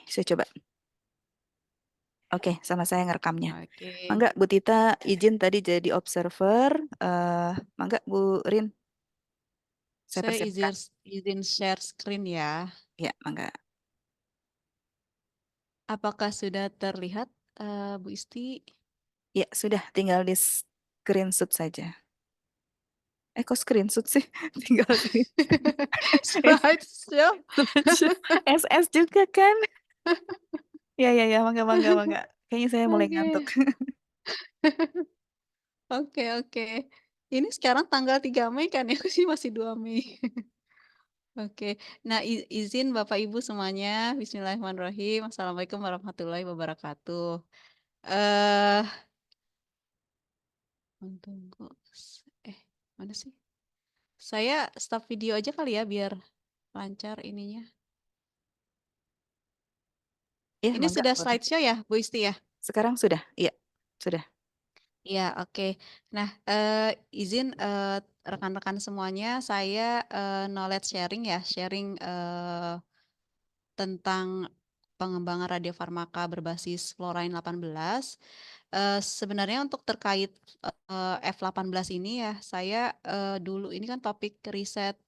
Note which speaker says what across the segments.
Speaker 1: Saya coba. Oke, sama saya ngerekamnya.
Speaker 2: Oke.
Speaker 1: Mangga Bu Tita izin tadi jadi observer. Mangga Bu Rin, saya
Speaker 2: Saya
Speaker 1: persilahkan.
Speaker 2: izin share screen ya.
Speaker 1: Ya, mangga.
Speaker 2: Apakah sudah terlihat, Bu Isti?
Speaker 1: Ya, sudah tinggal di screenshot saja. Kok screenshot sih? Tinggal di
Speaker 2: Slideshow.
Speaker 1: slideshow. SS juga kan? Ya, ya, ya, mangga, mangga, mangga. Kayaknya saya mulai ngantuk.
Speaker 2: Oke. Oke oke. Ini sekarang tanggal 3 Mei kan ya? Masih 2 Mei. Oke. Nah, izin Bapak Ibu semuanya, bismillahirrahmanirrahim. Assalamualaikum warahmatullahi wabarakatuh. Eh, tunggu. Mana sih? Saya stop video aja kali ya biar lancar ininya.
Speaker 1: Ya,
Speaker 2: Ini
Speaker 1: mangga,
Speaker 2: sudah
Speaker 1: boleh.
Speaker 2: slideshow ya, Bu Isti ya?
Speaker 1: Sekarang sudah? Iya, sudah.
Speaker 2: Iya, oke. Nah, izin rekan-rekan semuanya, saya knowledge sharing ya, sharing tentang pengembangan radiofarmaka berbasis fluorine 18. Sebenarnya untuk terkait F18 ini ya, saya dulu ini kan topik riset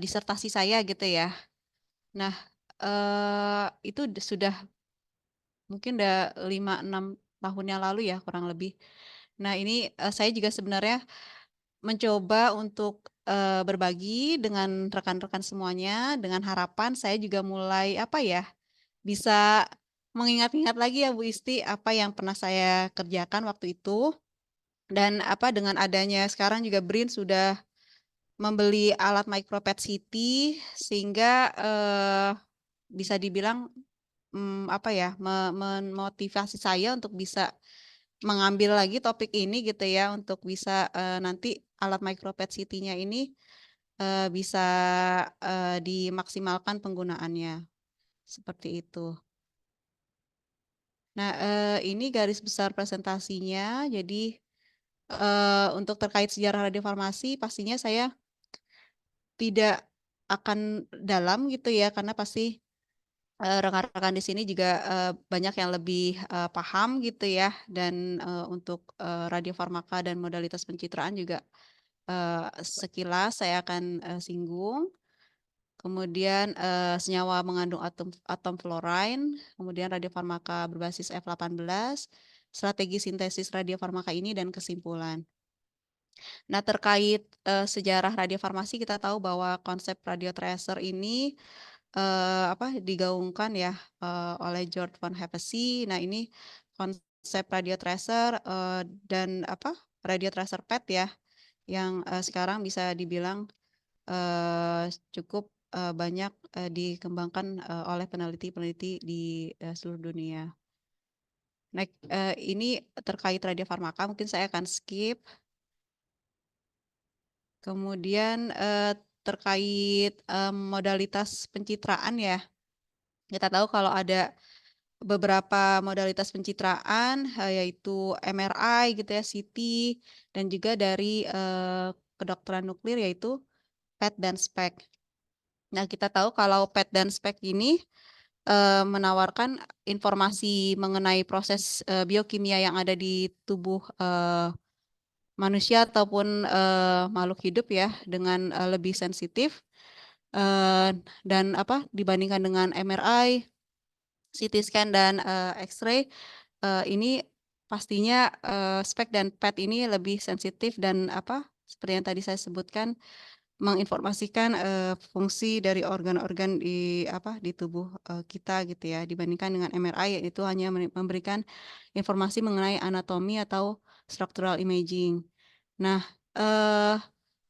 Speaker 2: disertasi saya gitu ya. Nah, itu sudah mungkin udah 5-6 tahun yang lalu ya kurang lebih. Nah ini saya juga sebenarnya mencoba untuk berbagi dengan rekan-rekan semuanya dengan harapan saya juga mulai apa ya, bisa mengingat-ingat lagi ya Bu Isti apa yang pernah saya kerjakan waktu itu dan apa dengan adanya sekarang juga BRIN sudah membeli alat micro PET CT sehingga bisa dibilang apa ya, memotivasi saya untuk bisa mengambil lagi topik ini gitu ya, untuk bisa, nanti alat micro PET CT-nya ini, bisa, dimaksimalkan penggunaannya, seperti itu. Nah, ini garis besar presentasinya, jadi, untuk terkait sejarah radiofarmasi pastinya saya tidak akan dalam gitu ya, karena pasti rekan-rekan di sini juga, banyak yang lebih, paham gitu ya dan, untuk, radiofarmaka dan modalitas pencitraan juga, sekilas saya akan, singgung. Kemudian, senyawa mengandung atom atom fluorine, kemudian radiofarmaka berbasis F18, strategi sintesis radiofarmaka ini dan kesimpulan. Nah terkait, sejarah radiofarmasi kita tahu bahwa konsep radiotracer ini digaungkan ya, oleh George von Hevesy. Nah ini konsep radio tracer, dan radio tracer PET ya, yang, sekarang bisa dibilang, cukup, banyak, dikembangkan, oleh peneliti-peneliti di, seluruh dunia. Nah, ini terkait radiofarmaka mungkin saya akan skip. Kemudian, terkait, modalitas pencitraan ya, kita tahu kalau ada beberapa modalitas pencitraan, yaitu MRI gitu ya, CT, dan juga dari, kedokteran nuklir yaitu PET dan SPECT. Nah, kita tahu kalau PET dan SPECT ini, menawarkan informasi mengenai proses, biokimia yang ada di tubuh, manusia ataupun, makhluk hidup ya dengan, lebih sensitif, dan dibandingkan dengan MRI, CT scan dan, X-ray. Ini pastinya, spek dan PET ini lebih sensitif dan seperti yang tadi saya sebutkan, menginformasikan, fungsi dari organ-organ di tubuh, kita gitu ya, dibandingkan dengan MRI yaitu hanya memberikan informasi mengenai anatomi atau structural imaging. Nah, eee,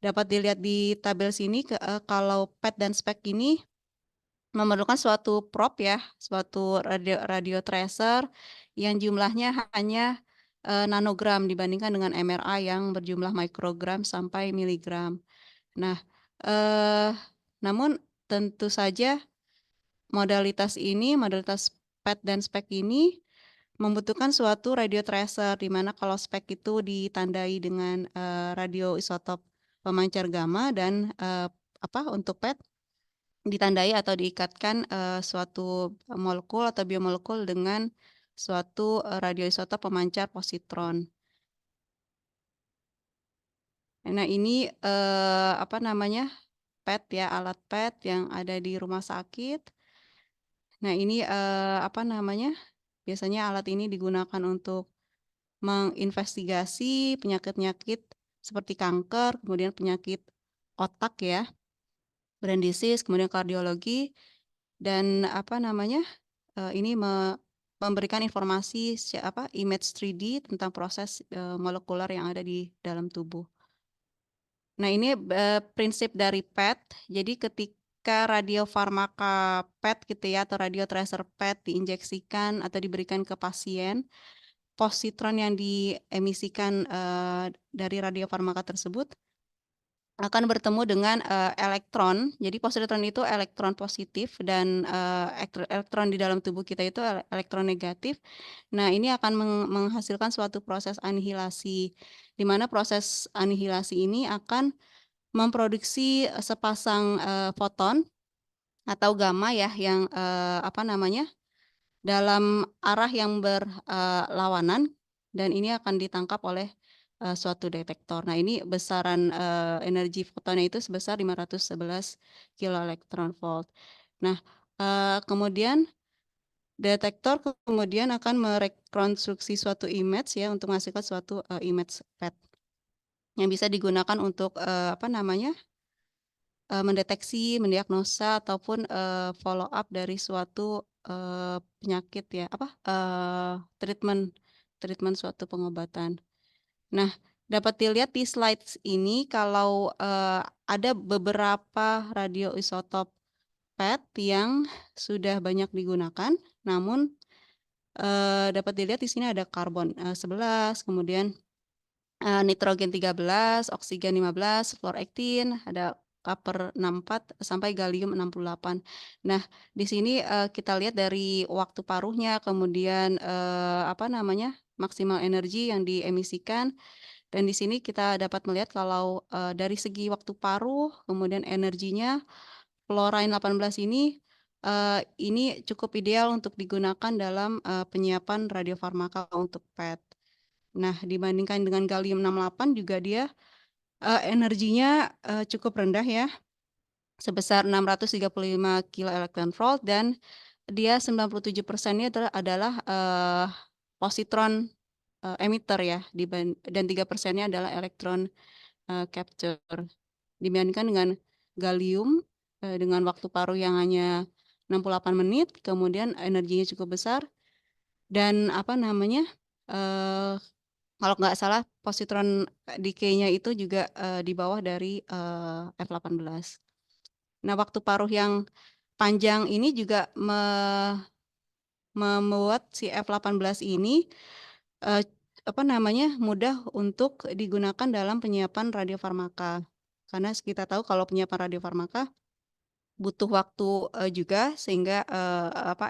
Speaker 2: dapat dilihat di tabel sini kalau PET dan SPECT ini memerlukan suatu prop ya, suatu radio tracer yang jumlahnya hanya, nanogram dibandingkan dengan MRI yang berjumlah mikrogram sampai miligram. Nah, eee, namun tentu saja modalitas PET dan SPECT ini membutuhkan suatu radio tracer, di mana kalau SPECT itu ditandai dengan, radioisotop pemancar gamma dan, untuk PET ditandai atau diikatkan suatu molekul atau biomolekul dengan suatu radioisotop pemancar positron. Nah, ini apa namanya? PET ya, alat PET yang ada di rumah sakit. Nah, ini apa namanya? Biasanya alat ini digunakan untuk menginvestigasi penyakit-penyakit seperti kanker, kemudian penyakit otak ya, brain disease, kemudian kardiologi, dan apa namanya? Ini memberikan informasi image 3D tentang proses molekuler yang ada di dalam tubuh. Nah, ini prinsip dari PET. Jadi ketika radiofarmaka PET gitu ya, atau radiotracer PET diinjeksikan atau diberikan ke pasien, positron yang diemisikan dari radiofarmaka tersebut akan bertemu dengan elektron. Jadi positron itu elektron positif dan elektron di dalam tubuh kita itu elektron negatif. Nah, ini akan menghasilkan suatu proses anihilasi, di mana proses anihilasi ini akan memproduksi sepasang foton atau gamma ya yang apa namanya? Dalam arah yang berlawanan, dan ini akan ditangkap oleh suatu detektor. Nah, ini besaran energi fotonnya itu sebesar 511 kiloelektronvolt. Nah, kemudian detektor kemudian akan merekonstruksi suatu image ya untuk menghasilkan suatu image PET yang bisa digunakan untuk apa namanya? Mendeteksi, mendiagnosa ataupun follow up dari suatu penyakit ya, treatment treatment suatu pengobatan. Nah, dapat dilihat di slides ini kalau ada beberapa radioisotop PET yang sudah banyak digunakan, namun dapat dilihat di sini ada karbon 11, kemudian nitrogen 13, oksigen 15, fluoroktin, ada copper 64 sampai gallium 68. Nah, di sini kita lihat dari waktu paruhnya, kemudian apa namanya? Maksimal energi yang diemisikan, dan di sini kita dapat melihat kalau dari segi waktu paruh, kemudian energinya fluorine 18 ini cukup ideal untuk digunakan dalam penyiapan radiofarmaka untuk PET. Nah, dibandingkan dengan gallium 68 juga dia energinya cukup rendah ya, sebesar 635 kiloelektronvolt, dan dia 97%-nya adalah positron emitter ya, dan 3%-nya adalah elektron capture. Dibandingkan dengan gallium dengan waktu paruh yang hanya 68 menit, kemudian energinya cukup besar, dan apa namanya? Kalau nggak salah positron decay-nya itu juga di bawah dari F18. Nah, waktu paruh yang panjang ini juga membuat si F18 ini eh, apa namanya? Mudah untuk digunakan dalam penyiapan radiofarmaka. Karena kita tahu kalau penyiapan radiofarmaka butuh waktu juga, sehingga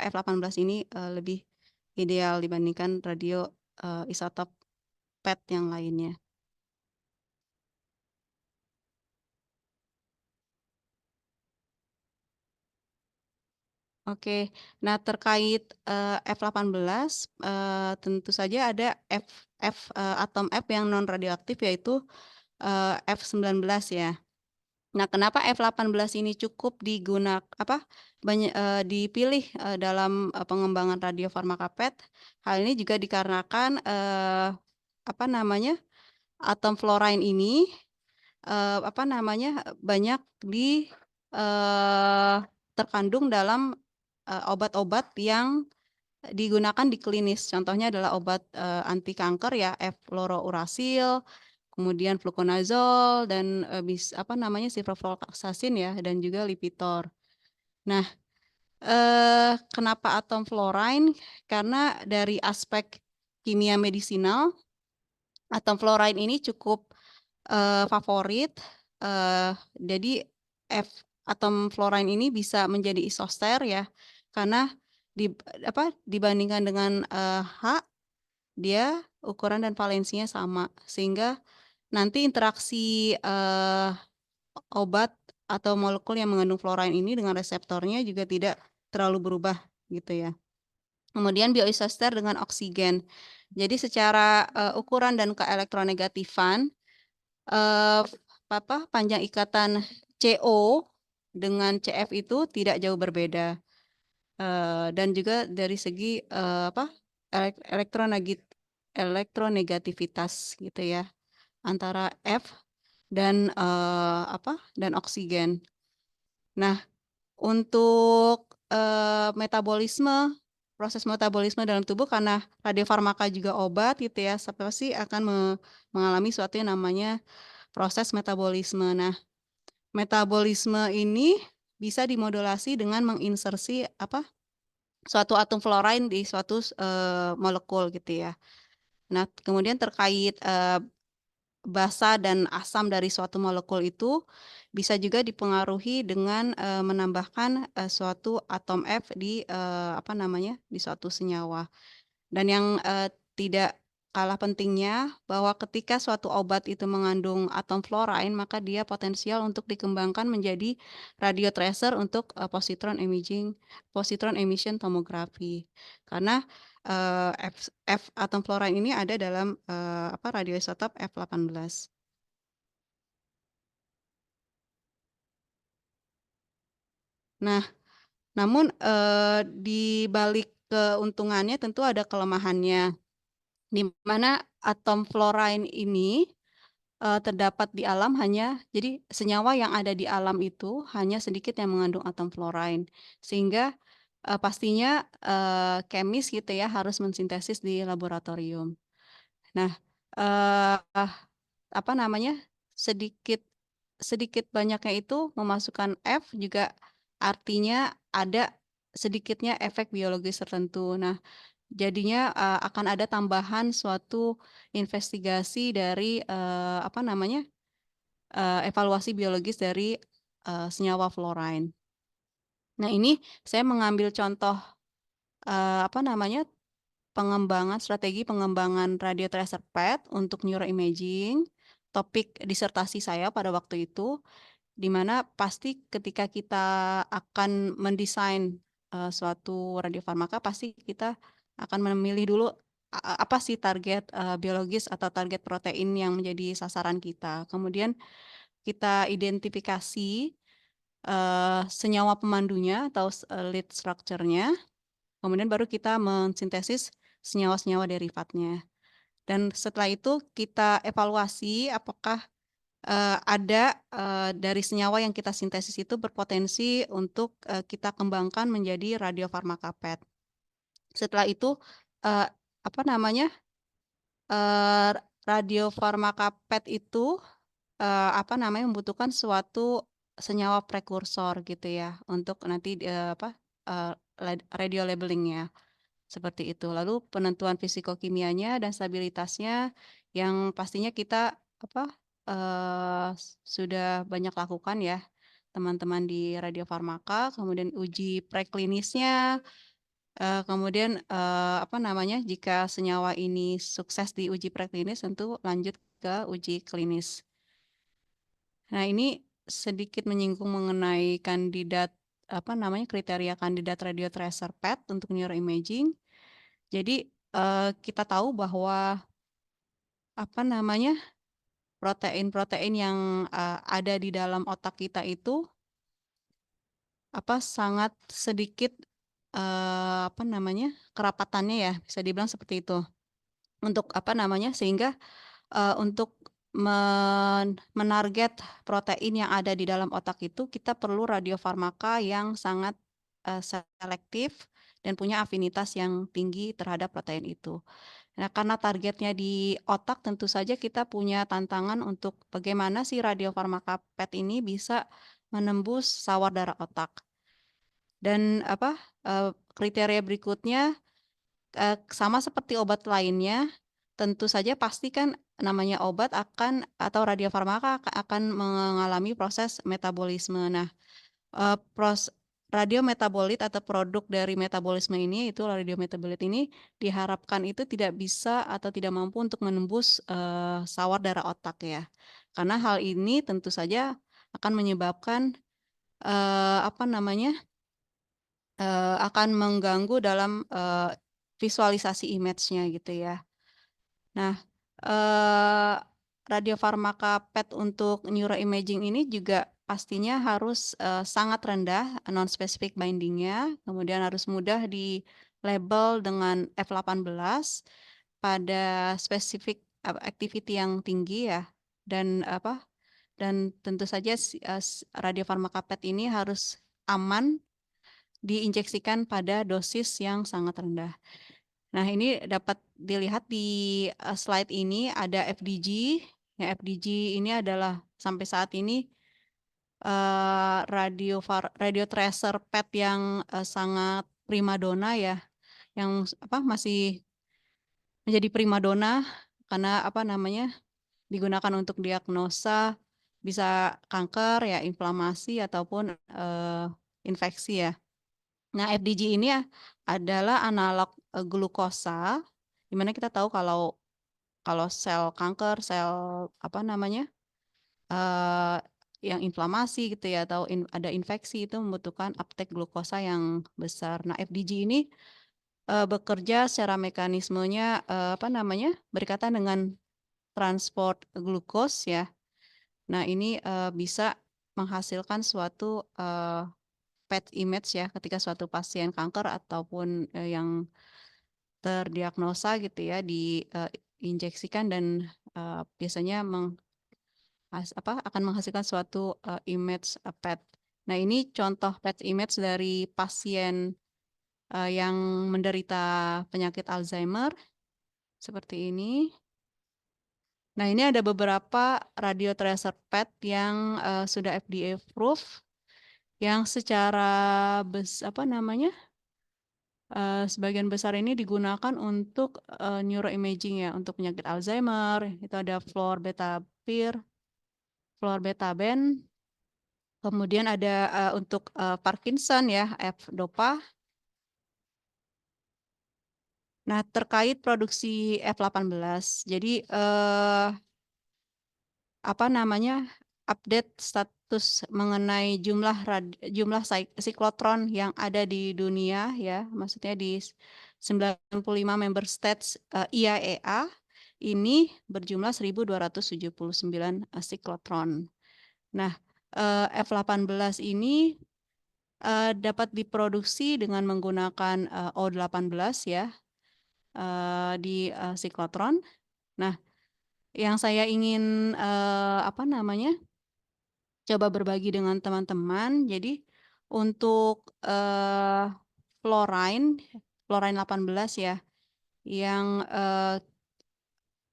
Speaker 2: F18 ini lebih ideal dibandingkan radio isotop PET yang lainnya. Oke, nah terkait F18, tentu saja ada atom F yang non radioaktif, yaitu F19 ya. Nah, kenapa F18 ini cukup dipilih dalam pengembangan radiofarmaka PET? Hal ini juga dikarenakan apa namanya? Atom fluorine ini apa namanya? Banyak terkandung dalam obat-obat yang digunakan di klinis. Contohnya adalah obat anti kanker ya, fluorouracil, kemudian fluconazole, dan apa namanya, ciprofloxacin ya, dan juga Lipitor. Nah, kenapa atom fluorine? Karena dari aspek kimia medisinal, atom fluorine ini cukup favorit. Jadi atom fluorine ini bisa menjadi isoster ya, karena dibandingkan dengan H, dia ukuran dan valensinya sama, sehingga nanti interaksi obat atau molekul yang mengandung fluorine ini dengan reseptornya juga tidak terlalu berubah gitu ya. Kemudian bioisoster dengan oksigen. Jadi secara ukuran dan keelektronegatifan, eh, panjang ikatan CO dengan CF itu tidak jauh berbeda. Dan juga dari segi elektronegit elektronegativitas gitu ya antara F dan dan oksigen. Nah, untuk proses metabolisme dalam tubuh karena radiofarmaka juga obat gitu ya, pasti akan mengalami suatu yang namanya proses metabolisme. Nah, metabolisme ini bisa dimodulasi dengan menginsersi suatu atom fluorine di suatu molekul gitu ya. Nah, kemudian terkait basa dan asam dari suatu molekul itu bisa juga dipengaruhi dengan menambahkan suatu atom F di di suatu senyawa. Dan yang tidak kalah pentingnya bahwa ketika suatu obat itu mengandung atom fluorine, maka dia potensial untuk dikembangkan menjadi radio tracer untuk positron emission tomography. Karena F atom fluorine ini ada dalam radioisotop F18. Nah, namun di balik keuntungannya tentu ada kelemahannya, di mana atom fluorine ini terdapat di alam jadi senyawa yang ada di alam itu hanya sedikit yang mengandung atom fluorine. Sehingga, pastinya, kemis gitu ya harus mensintesis di laboratorium. Nah, eee, apa namanya, sedikit sedikit banyaknya itu memasukkan F juga artinya ada sedikitnya efek biologis tertentu. Nah, jadinya, akan ada tambahan suatu investigasi dari, evaluasi biologis dari, senyawa fluorine. Nah, ini saya mengambil contoh, strategi pengembangan radio tracer PET untuk neuroimaging, topik disertasi saya pada waktu itu, di mana pasti ketika kita akan mendesain, suatu radiofarmaka, pasti kita akan memilih dulu apa sih target, biologis atau target protein yang menjadi sasaran kita. Kemudian kita identifikasi, senyawa pemandunya atau lead structure-nya, kemudian baru kita mensintesis senyawa-senyawa derivatnya. Dan setelah itu kita evaluasi apakah ada, dari senyawa yang kita sintesis itu berpotensi untuk, kita kembangkan menjadi radiofarmaka PET. Setelah itu, eee, apa namanya, eee, radiofarmaka PET itu, membutuhkan suatu senyawa prekursor gitu ya untuk nanti, radio labeling-nya, seperti itu. Lalu penentuan fisikokimianya dan stabilitasnya yang pastinya kita sudah banyak lakukan ya teman-teman di radiofarmaka, kemudian uji preklinisnya, kemudian, jika senyawa ini sukses di uji preklinis tentu lanjut ke uji klinis. Nah, ini sedikit menyinggung mengenai kriteria kandidat radio tracer PET untuk neuroimaging. Jadi, kita tahu bahwa, protein-protein yang, ada di dalam otak kita itu, sangat sedikit, kerapatannya ya, bisa dibilang seperti itu. Untuk sehingga, untuk menarget protein yang ada di dalam otak itu, kita perlu radiofarmaka yang sangat, selektif dan punya afinitas yang tinggi terhadap protein itu. Nah, karena targetnya di otak, tentu saja kita punya tantangan untuk bagaimana si radiofarmaka PET ini bisa menembus sawar darah otak. Dan kriteria berikutnya, sama seperti obat lainnya, tentu saja pasti kan namanya obat atau radiofarmaka akan mengalami proses metabolisme. Nah, Eee, pros radiometabolit atau produk dari metabolisme ini, itu radiometabolit ini diharapkan itu tidak bisa atau tidak mampu untuk menembus, sawar darah otak ya. Karena hal ini tentu saja akan menyebabkan apa namanya, akan mengganggu dalam visualisasi image-nya gitu ya. Nah, eee, radiofarmaka PET untuk neuroimaging ini juga pastinya harus sangat rendah non-specific binding-nya, kemudian harus mudah di-label dengan F18 pada spesifik activity yang tinggi ya, dan apa, dan tentu saja radiofarmaka PET ini harus aman diinjeksikan pada dosis yang sangat rendah. Nah, ini dapat dilihat di slide ini ada FDG. Ya, FDG ini adalah sampai saat ini radio tracer PET yang sangat primadona ya, yang masih menjadi primadona karena apa namanya, digunakan untuk diagnosa bisa kanker ya, inflamasi ataupun infeksi ya. Nah, FDG ini ya adalah analog glukosa, di mana kita tahu kalau sel kanker, sel apa namanya, eee, yang inflamasi gitu ya atau ada infeksi itu membutuhkan uptake glukosa yang besar. Nah, FDG ini bekerja secara mekanismenya apa namanya, berkaitan dengan transport glukos ya. Nah, ini bisa menghasilkan suatu PET image ya ketika suatu pasien kanker ataupun yang terdiagnosa gitu ya diinjeksikan dan biasanya akan menghasilkan suatu image PET. Nah, ini contoh PET image dari pasien yang menderita penyakit Alzheimer seperti ini. Nah, ini ada beberapa radio tracer PET yang sudah FDA approve yang secara apa namanya, sebagian besar ini digunakan untuk neuroimaging ya, untuk penyakit Alzheimer, itu ada Florbetaben, kemudian ada untuk Parkinson ya, F-DOPA. Nah, terkait produksi F18, jadi apa namanya, update status mengenai jumlah siklotron yang ada di dunia ya, maksudnya di 95 member states IAEA ini berjumlah 1.279 siklotron. Nah, F18 ini dapat diproduksi dengan menggunakan O18 ya di siklotron. Nah, yang saya ingin apa namanya, coba berbagi dengan teman-teman. Jadi untuk fluorine 18 ya, yang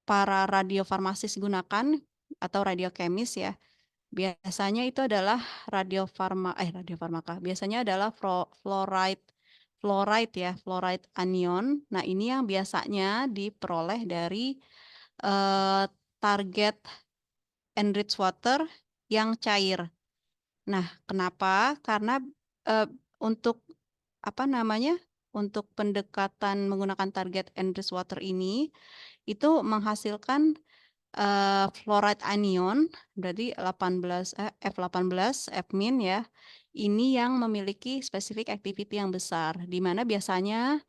Speaker 2: para radiofarmasis gunakan atau radiokemis ya, biasanya itu adalah radiofarmaka, biasanya adalah fluoride ya, fluoride anion. Nah, ini yang biasanya diperoleh dari target enriched water yang cair. Nah, kenapa? Karena untuk apa namanya, untuk pendekatan menggunakan target enriched water ini, itu menghasilkan fluoride anion, berarti F18, F-min ya, ini yang memiliki spesifik activity yang besar, di mana biasanya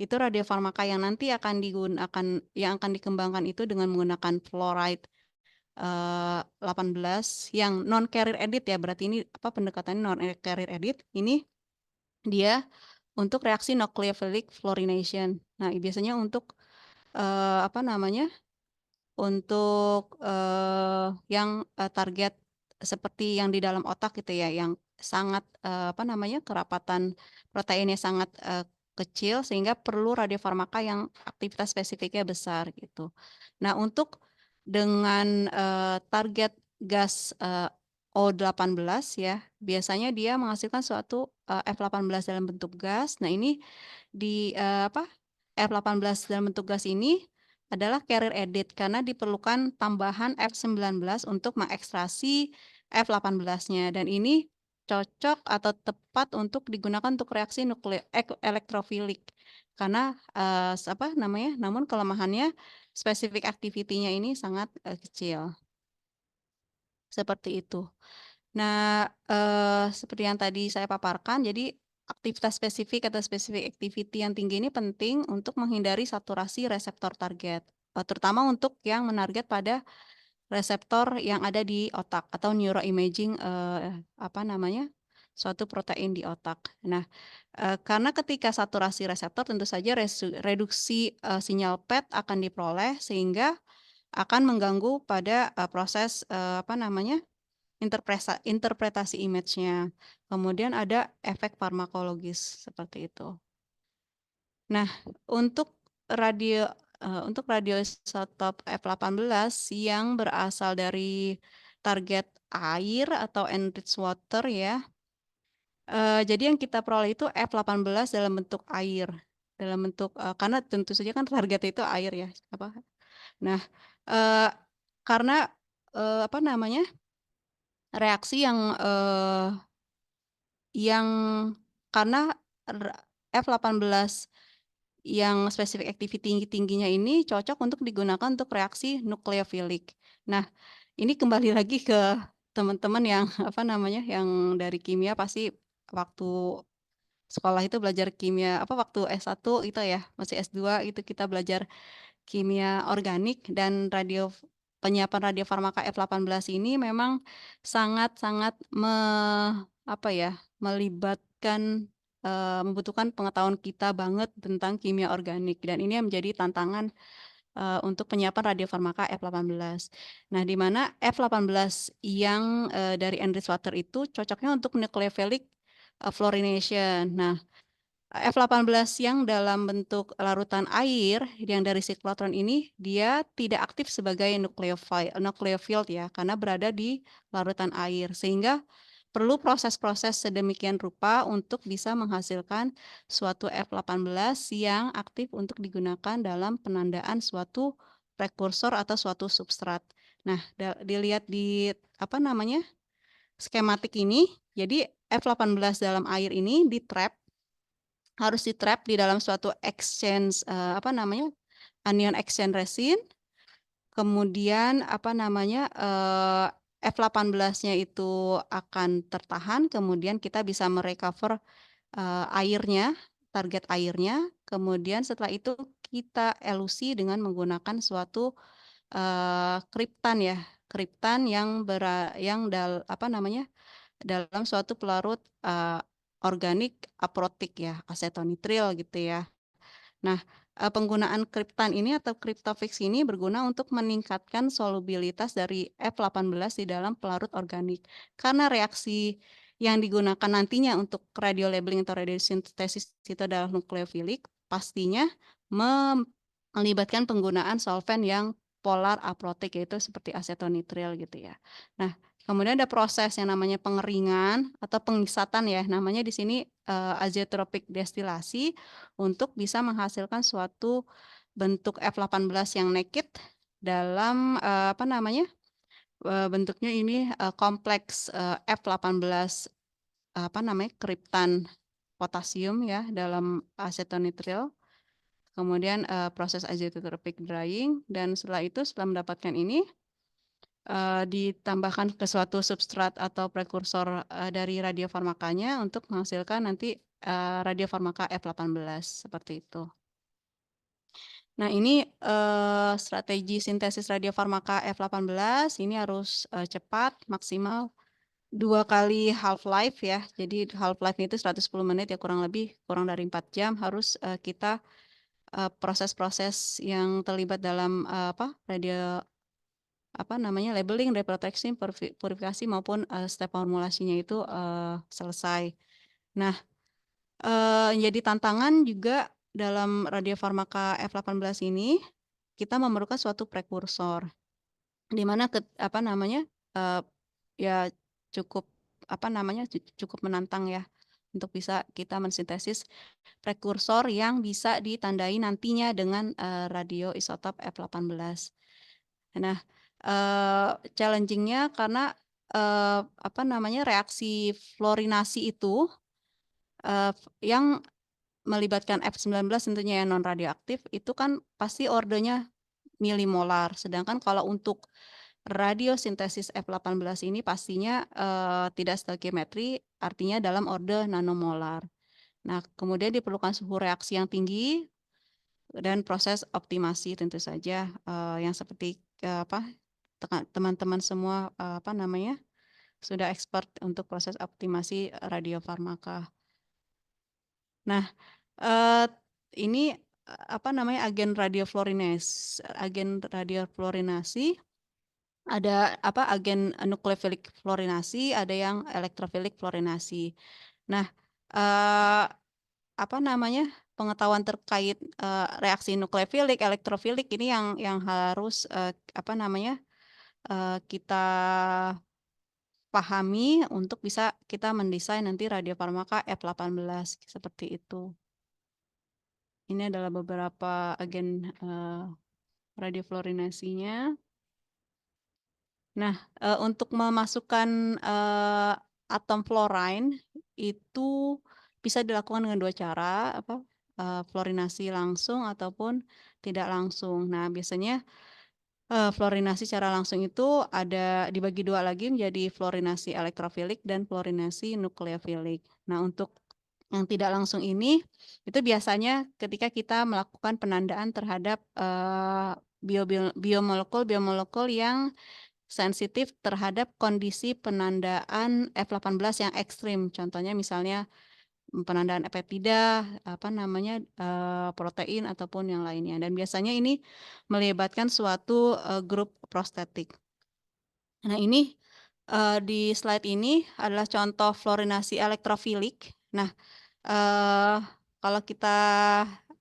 Speaker 2: itu radiofarmaka yang nanti yang akan dikembangkan itu dengan menggunakan fluoride 18 yang non carrier edit ya, berarti ini apa pendekatannya non carrier edit, ini dia untuk reaksi nucleophilic fluorination. Nah, biasanya untuk apa namanya, untuk yang target seperti yang di dalam otak gitu ya, yang sangat apa namanya, kerapatan proteinnya sangat kecil sehingga perlu radiofarmaka yang aktivitas spesifiknya besar gitu. Nah, untuk dengan target gas O18 ya, biasanya dia menghasilkan suatu F18 dalam bentuk gas. Nah, ini di F18 dalam bentuk gas ini adalah carrier edit karena diperlukan tambahan F19 untuk mengekstrasi F18-nya dan ini cocok atau tepat untuk digunakan untuk reaksi elektrofilik karena apa namanya, namun kelemahannya spesifik activity-nya ini sangat kecil. Seperti itu. Nah, seperti yang tadi saya paparkan, jadi aktivitas spesifik atau specific activity yang tinggi ini penting untuk menghindari saturasi reseptor target, terutama untuk yang menarget pada reseptor yang ada di otak atau neuroimaging, apa namanya, suatu protein di otak. Nah, karena ketika saturasi reseptor tentu saja reduksi, sinyal PET akan diperoleh sehingga akan mengganggu pada, proses, apa namanya, interpretasi image-nya. Kemudian ada efek farmakologis, seperti itu. Nah, untuk untuk radioisotop F18 yang berasal dari target air atau enriched water ya, jadi yang kita peroleh itu F18 dalam bentuk air, dalam bentuk karena tentu saja kan target itu air ya, apa. Nah, eee, karena, apa namanya, reaksi yang karena F18 yang spesifik activity tinggi-tingginya ini cocok untuk digunakan untuk reaksi nukleofilik. Nah, ini kembali lagi ke teman-teman yang, apa namanya, yang dari kimia pasti waktu sekolah itu belajar kimia apa, waktu S1 itu ya, masih S2 itu kita belajar kimia organik dan penyiapan radiofarmaka F18 ini memang sangat-sangat apa ya, melibatkan, membutuhkan pengetahuan kita banget tentang kimia organik dan ini yang menjadi tantangan, untuk penyiapan radiofarmaka F18. Nah, di mana F18 yang, dari enriched water itu cocoknya untuk nucleophilic, fluorination. Nah, F18 yang dalam bentuk larutan air yang dari siklotron ini, dia tidak aktif sebagai nukleofil ya, karena berada di larutan air. Sehingga perlu proses-proses sedemikian rupa untuk bisa menghasilkan suatu F18 yang aktif untuk digunakan dalam penandaan suatu prekursor atau suatu substrat. Nah, dilihat di apa namanya, skematik ini, jadi F18 dalam air ini harus di-trap di dalam suatu exchange, apa namanya, anion exchange resin, kemudian apa namanya, F18-nya itu akan tertahan, kemudian kita bisa merecover, airnya, target airnya, kemudian setelah itu kita elusi dengan menggunakan suatu, kriptan ya, kriptan yang apa namanya, dalam suatu pelarut, organik aprotik ya, asetonitril gitu ya. Nah, penggunaan kriptan ini atau Cryptofix ini berguna untuk meningkatkan solubilitas dari F18 di dalam pelarut organik. Karena reaksi yang digunakan nantinya untuk radiolabeling atau radiosintesis itu adalah nukleofilik, pastinya melibatkan penggunaan solvent yang polar aprotik, yaitu seperti asetonitril gitu ya. Nah, kemudian ada proses yang namanya pengeringan atau pengisatan ya, namanya di sini, azeotropic destilasi untuk bisa menghasilkan suatu bentuk F18 yang naked dalam, apa namanya, bentuknya ini, kompleks, F18, apa namanya, kriptan potasium ya dalam asetonitril. Kemudian, proses azeotropic drying dan setelah itu setelah mendapatkan ini, ditambahkan ke suatu substrat atau prekursor, dari radiofarmakanya untuk menghasilkan nanti, radiofarmaka F18 seperti itu. Nah ini, strategi sintesis radiofarmaka F18 ini harus, cepat, maksimal 2 kali half life ya. Jadi half life itu 110 menit ya kurang lebih, kurang dari 4 jam harus, kita, proses-proses yang terlibat dalam, apa namanya, labeling, reproteksi, purifikasi maupun, step formulasinya itu, selesai. Nah, yang jadi tantangan juga dalam radiofarmaka F18 ini, kita memerlukan suatu prekursor, di mana apa namanya, eee, ya cukup, apa namanya, cukup menantang ya, untuk bisa kita mensintesis prekursor yang bisa ditandai nantinya dengan, radioisotop F18. Nah, challenging-nya karena, apa namanya, reaksi fluorinasi itu, yang melibatkan F19 tentunya yang non radioaktif, itu kan pasti ordenya milimolar. Sedangkan kalau untuk radiosintesis F18 ini pastinya tidak stoichiometry, artinya dalam orde nanomolar. Nah, kemudian diperlukan suhu reaksi yang tinggi dan proses optimasi tentu saja yang seperti teman-teman semua apa namanya sudah expert untuk proses optimasi radiofarmaka. Nah, eh, ini apa namanya agen radiofluorinasi ada apa agen nukleofilik fluorinasi, ada yang elektrofilik fluorinasi. Nah, eh, apa namanya pengetahuan terkait reaksi nukleofilik, elektrofilik ini yang harus apa namanya kita pahami untuk bisa kita mendesain nanti radiofarmaka F18 seperti itu. Ini adalah beberapa agen radiofluorinasinya. Nah, untuk memasukkan atom fluorine itu bisa dilakukan dengan dua cara, fluorinasi langsung ataupun tidak langsung. Nah, biasanya fluorinasi secara langsung itu ada dibagi dua lagi menjadi fluorinasi elektrofilik dan fluorinasi nukleofilik. Nah, untuk yang tidak langsung ini itu biasanya ketika kita melakukan penandaan terhadap biomolekul yang sensitif terhadap kondisi penandaan F18 yang ekstrim. Contohnya misalnya penandaan peptida, apa namanya protein ataupun yang lainnya. Dan biasanya ini melibatkan suatu grup prostetik. Nah, ini di slide ini adalah contoh fluorinasi elektrofilik. Nah, kalau kita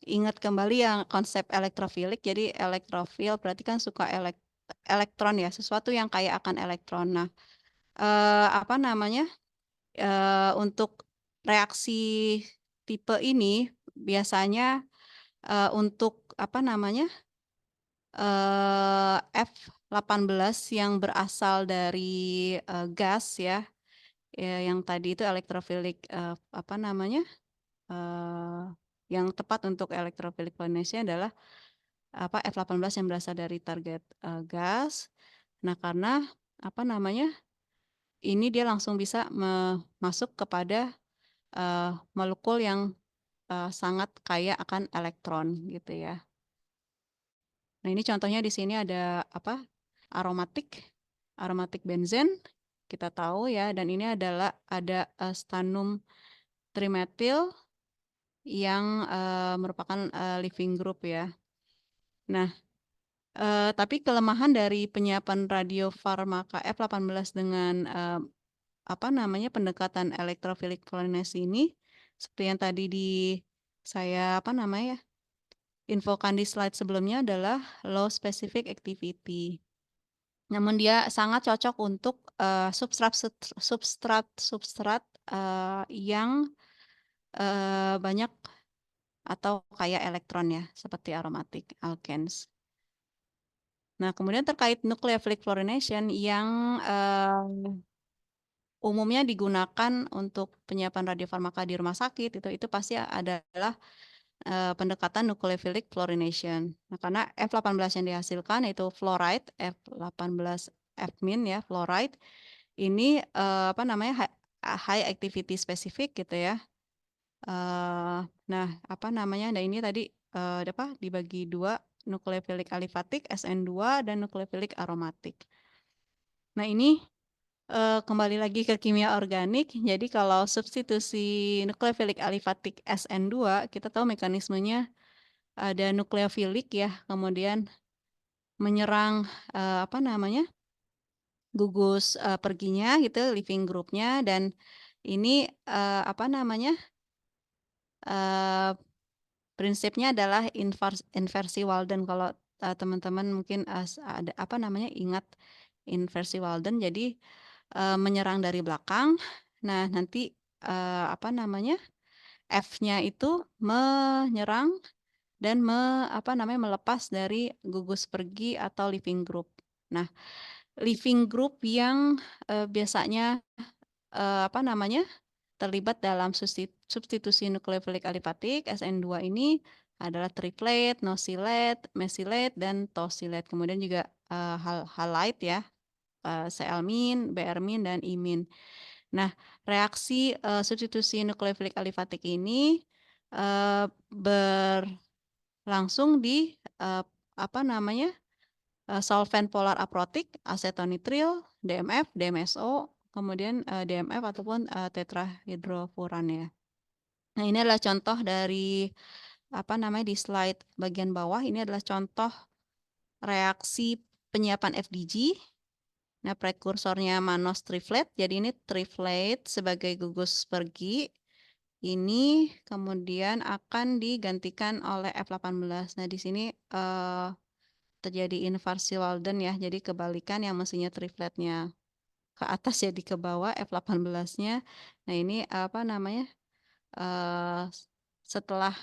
Speaker 2: ingat kembali yang konsep elektrofilik, jadi elektrofil berarti kan suka elektron ya, sesuatu yang kaya akan elektron. Nah, apa namanya untuk reaksi tipe ini biasanya untuk apa namanya F18 yang berasal dari gas ya, yang tadi itu elektrofilik apa namanya yang tepat untuk elektrofilik fluorinasi adalah apa F18 yang berasal dari target gas. Nah, karena apa namanya ini dia langsung bisa masuk kepada molekul yang sangat kaya akan elektron gitu ya. Nah, ini contohnya di sini ada apa? Aromatik benzen kita tahu ya, dan ini adalah ada stannum trimethyl yang merupakan living group ya. Nah, tapi kelemahan dari penyiapan radiofarmaka F18 dengan apa namanya pendekatan elektrofilik fluorinasi ini seperti yang tadi saya apa namanya infokan di slide sebelumnya adalah low specific activity. Namun dia sangat cocok untuk substrat yang banyak atau kaya elektron ya, seperti aromatic alkenes. Nah, kemudian terkait nucleophilic fluorination yang umumnya digunakan untuk penyiapan radiofarmaka di rumah sakit itu pasti adalah pendekatan nucleophilic fluorination. Nah, karena F18 yang dihasilkan yaitu fluoride, F18 F-min ya, fluoride. Ini apa namanya high activity specific gitu ya. Nah, apa namanya? Nah, ini tadi apa dibagi dua, nucleophilic alifatik SN2 dan nucleophilic aromatik. Nah, ini kembali lagi ke kimia organik. Jadi kalau substitusi nucleophilic alifatik SN2, kita tahu mekanismenya ada nukleofilik ya, kemudian menyerang apa namanya gugus perginya gitu, living groupnya, dan ini apa namanya prinsipnya adalah inversi Walden. Kalau teman-teman mungkin ada apa namanya ingat inversi Walden, jadi menyerang dari belakang. Nah, nanti apa namanya F-nya itu menyerang dan apa namanya melepas dari gugus pergi atau living group. Nah, living group yang biasanya apa namanya terlibat dalam substitusi nukleofilik alifatik SN2 ini adalah triplet, nosilate, mesylate, dan tosylate. Kemudian juga halide ya. Cl-min, Br-min, dan I-min. Nah, reaksi substitusi nukleofilik alifatik ini berlangsung di apa namanya solvent polar aprotik, asetonitril, DMF, DMSO, kemudian DMF ataupun tetrahidrofuran ya. Nah, ini adalah contoh dari apa namanya di slide bagian bawah. Ini adalah contoh reaksi penyiapan FDG. Nah, prekursornya mannose triflate. Jadi ini triflate sebagai gugus pergi. Ini kemudian akan digantikan oleh F18. Nah, di sini terjadi inversi Walden ya. Jadi kebalikan, yang mestinya trifletnya ke atas jadi ke bawah, F18-nya. Nah, ini apa namanya? Setelah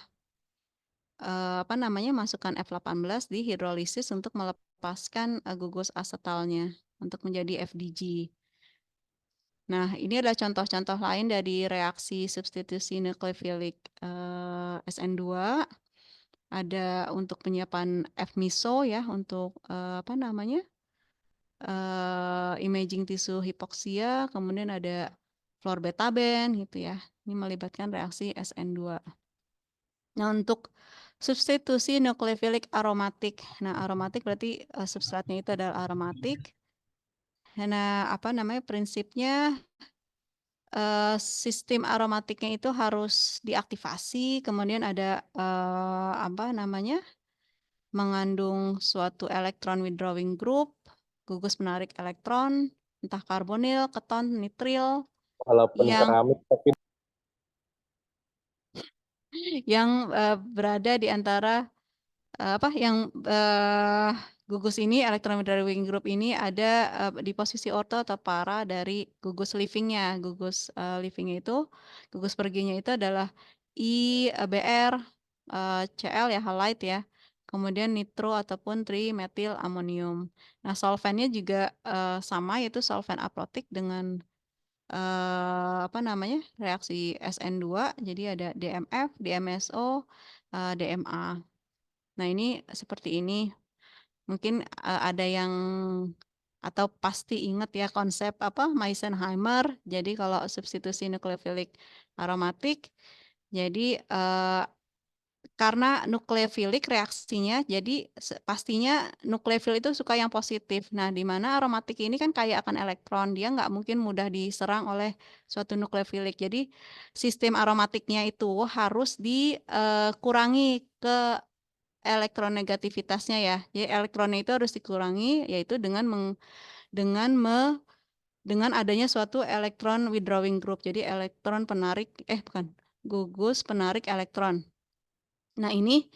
Speaker 2: apa namanya masukkan F18 di hidrolisis untuk melepaskan gugus asetalnya untuk menjadi FDG. Nah, ini adalah contoh-contoh lain dari reaksi substitusi nukleofilik SN2. Ada untuk penyiapan F-miso ya, untuk apa namanya imaging tisu hipoksia, kemudian ada florbetaben gitu ya. Ini melibatkan reaksi SN2. Nah, untuk substitusi nukleofilik aromatik. Nah, aromatik berarti substratnya itu adalah aromatik. Nah, apa namanya prinsipnya sistem aromatiknya itu harus diaktifasi, kemudian ada apa namanya mengandung suatu elektron withdrawing group, gugus penarik elektron, entah karbonil, keton, nitril,
Speaker 3: Walaupun
Speaker 2: yang
Speaker 3: keramik tapi
Speaker 2: berada di antara apa yang gugus ini elektron withdrawing group ini ada di posisi orto atau para dari gugus leavingnya. Gugus leavingnya itu, gugus perginya itu adalah IBr, Cl ya, halide ya. Kemudian nitro ataupun trimetil amonium. Nah, solvennya juga sama, yaitu solven aprotik dengan apa namanya reaksi SN2. Jadi ada DMF, DMSO, DMA. Nah, ini seperti ini. Mungkin ada yang atau pasti ingat ya konsep apa Meisenheimer. Jadi kalau substitusi nukleofilik aromatik, jadi karena nukleofilik reaksinya, jadi pastinya nukleofil itu suka yang positif. Nah, di mana aromatik ini kan kaya akan elektron, dia nggak mungkin mudah diserang oleh suatu nukleofilik. Jadi sistem aromatiknya itu harus dikurangi ke elektronegativitasnya ya. Jadi elektronnya itu harus dikurangi, yaitu dengan adanya suatu elektron withdrawing group. Jadi elektron penarik bukan, gugus penarik elektron. Nah, ini